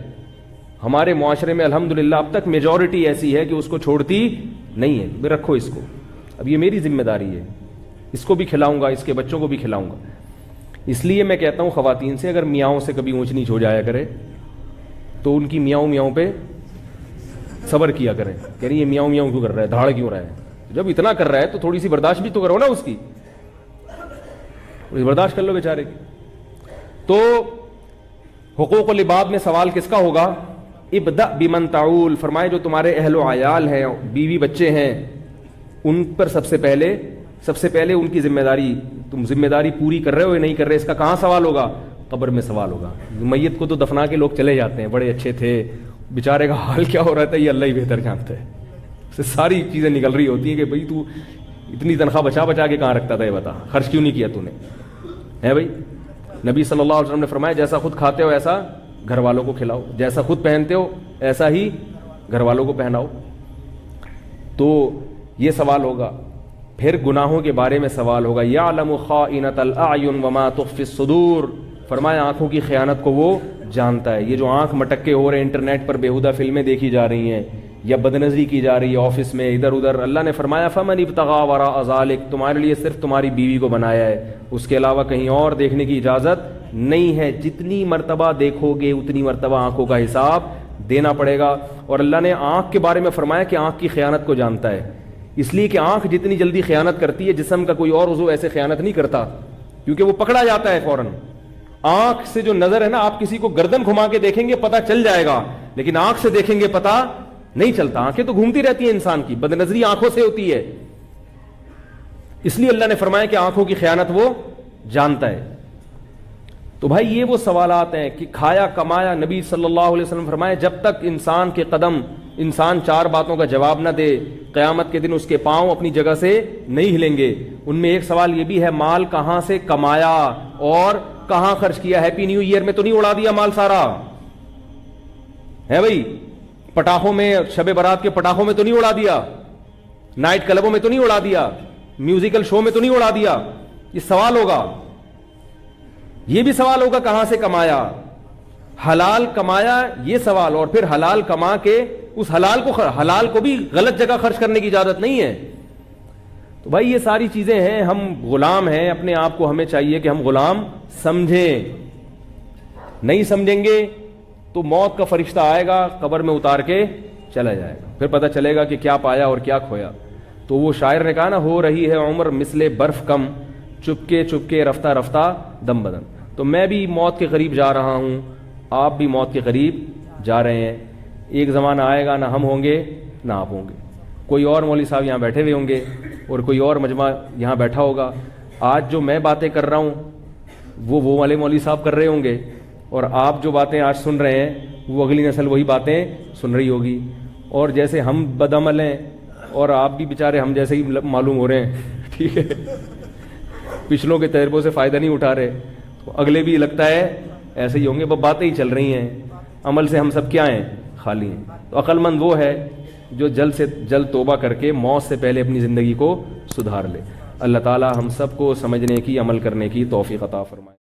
Speaker 1: ہمارے معاشرے میں الحمدللہ اب تک میجورٹی ایسی ہے کہ اس کو چھوڑتی نہیں ہے, میں رکھو اس کو, اب یہ میری ذمہ داری ہے, اس کو بھی کھلاؤں گا, اس کے بچوں کو بھی کھلاؤں گا. اس لیے میں کہتا ہوں خواتین سے اگر میاؤں سے کبھی اونچ نیچ ہو جایا کرے تو ان کی میاؤں پہ صبر کیا کریں. کہہ رہی یہ میاؤں کیوں کر رہا ہے, دھاڑ کیوں رہا ہے. جب اتنا کر رہا ہے تو تھوڑی سی برداشت بھی تو کرو نا, اس کی برداشت کر لو بیچارے کی. تو حقوق العباد میں سوال کس کا ہوگا, ابدأ بمن تعول, فرمائے جو تمہارے اہل و عیال ہیں, بیوی بچے ہیں, ان پر سب سے پہلے ان کی ذمہ داری, تم ذمہ داری پوری کر رہے ہو یا نہیں کر رہے, اس کا کہاں سوال ہوگا, قبر میں سوال ہوگا. میت کو تو دفنا کے لوگ چلے جاتے ہیں, بڑے اچھے تھے, بیچارے کا حال کیا ہو رہا تھا یہ اللہ ہی بہتر جانتا ہے. اس سے ساری چیزیں نکل رہی ہوتی ہیں کہ بھائی تو اتنی تنخواہ بچا کے کہاں رکھتا تھا, یہ بتا خرچ کیوں نہیں کیا تو نے, ہے بھائی. نبی صلی اللہ علیہ وسلم نے فرمایا جیسا خود کھاتے ہو ایسا گھر والوں کو کھلاؤ, جیسا خود پہنتے ہو ایسا ہی گھر والوں کو پہناؤ. تو یہ سوال ہوگا. پھر گناہوں کے بارے میں سوال ہوگا. یعلم خائنۃ الاعین وما تخفی الصدور. فرمایا آنکھوں کی خیانت کو وہ جانتا ہے. یہ جو آنکھ مٹکے ہو رہے ہیں, انٹرنیٹ پر بیہودہ فلمیں دیکھی جا رہی ہیں یا بدنظری کی جا رہی ہے آفس میں ادھر ادھر, اللہ نے فرمایا فمن ابتغى وراء ذلك, تمہارے لیے صرف تمہاری بیوی کو بنایا ہے, اس کے علاوہ کہیں اور دیکھنے کی اجازت نہیں ہے. جتنی مرتبہ دیکھو گے اتنی مرتبہ آنکھوں کا حساب دینا پڑے گا. اور اللہ نے آنکھ کے بارے میں فرمایا کہ آنکھ کی خیانت کو جانتا ہے, اس لیے کہ آنکھ جتنی جلدی خیانت کرتی ہے جسم کا کوئی اور عضو ایسے خیانت نہیں کرتا, کیونکہ وہ پکڑا جاتا ہے فوراً. آنکھ سے جو نظر ہے نا, آپ کسی کو گردن گھما کے دیکھیں گے پتہ چل جائے گا, لیکن آنکھ سے دیکھیں گے پتہ نہیں چلتا. آنکھیں تو گھومتی رہتی ہیں انسان کی, بدنظری آنکھوں سے ہوتی ہے. اس لیے اللہ نے فرمایا کہ آنکھوں کی خیانت وہ جانتا ہے. تو بھائی یہ وہ سوالات ہیں کہ کھایا کمایا. نبی صلی اللہ علیہ وسلم فرمائے جب تک انسان کے قدم, انسان 4 باتوں کا جواب نہ دے, قیامت کے دن اس کے پاؤں اپنی جگہ سے نہیں ہلیں گے. ان میں ایک سوال یہ بھی ہے, مال کہاں سے کمایا اور کہاں خرچ کیا. ہیپی نیو ایئر میں تو نہیں اڑا دیا مال سارا ہے بھائی, پٹاخوں میں, شب برات کے پٹاخوں میں تو نہیں اڑا دیا, نائٹ کلبوں میں تو نہیں اڑا دیا, میوزیکل شو میں تو نہیں اڑا دیا. یہ سوال ہوگا. یہ بھی سوال ہوگا کہاں سے کمایا, حلال کمایا, یہ سوال. اور پھر حلال کما کے اس حلال کو بھی غلط جگہ خرچ کرنے کی اجازت نہیں ہے. تو بھائی یہ ساری چیزیں ہیں. ہم غلام ہیں اپنے آپ کو, ہمیں چاہیے کہ ہم غلام سمجھیں. نہیں سمجھیں گے تو موت کا فرشتہ آئے گا, قبر میں اتار کے چلا جائے گا, پھر پتہ چلے گا کہ کیا پایا اور کیا کھویا. تو وہ شاعر نے کہا نا, ہو رہی ہے عمر مثل برف کم, چپکے چپکے رفتہ رفتہ دم بدم. تو میں بھی موت کے قریب جا رہا ہوں, آپ بھی موت کے قریب جا رہے ہیں. ایک زمانہ آئے گا نہ ہم ہوں گے نہ آپ ہوں گے. کوئی اور مولوی صاحب یہاں بیٹھے ہوئے ہوں گے اور کوئی اور مجمع یہاں بیٹھا ہوگا. آج جو میں باتیں کر رہا ہوں وہ والے مولوی صاحب کر رہے ہوں گے, اور آپ جو باتیں آج سن رہے ہیں وہ اگلی نسل وہی باتیں سن رہی ہوگی. اور جیسے ہم بدعمل ہیں اور آپ بھی بیچارے ہم جیسے ہی معلوم ہو رہے ہیں, ٹھیک ہے, پچھلوں کے تجربوں سے فائدہ نہیں اٹھا رہے, تو اگلے بھی لگتا ہے ایسے ہی ہوں گے. باتیں ہی چل رہی ہیں, عمل سے ہم سب کیا ہیں, خالی ہیں. تو عقل مند وہ ہے جو جلد سے جلد توبہ کر کے موت سے پہلے اپنی زندگی کو سدھار لے. اللہ تعالی ہم سب کو سمجھنے کی, عمل کرنے کی توفیق عطا فرمائے.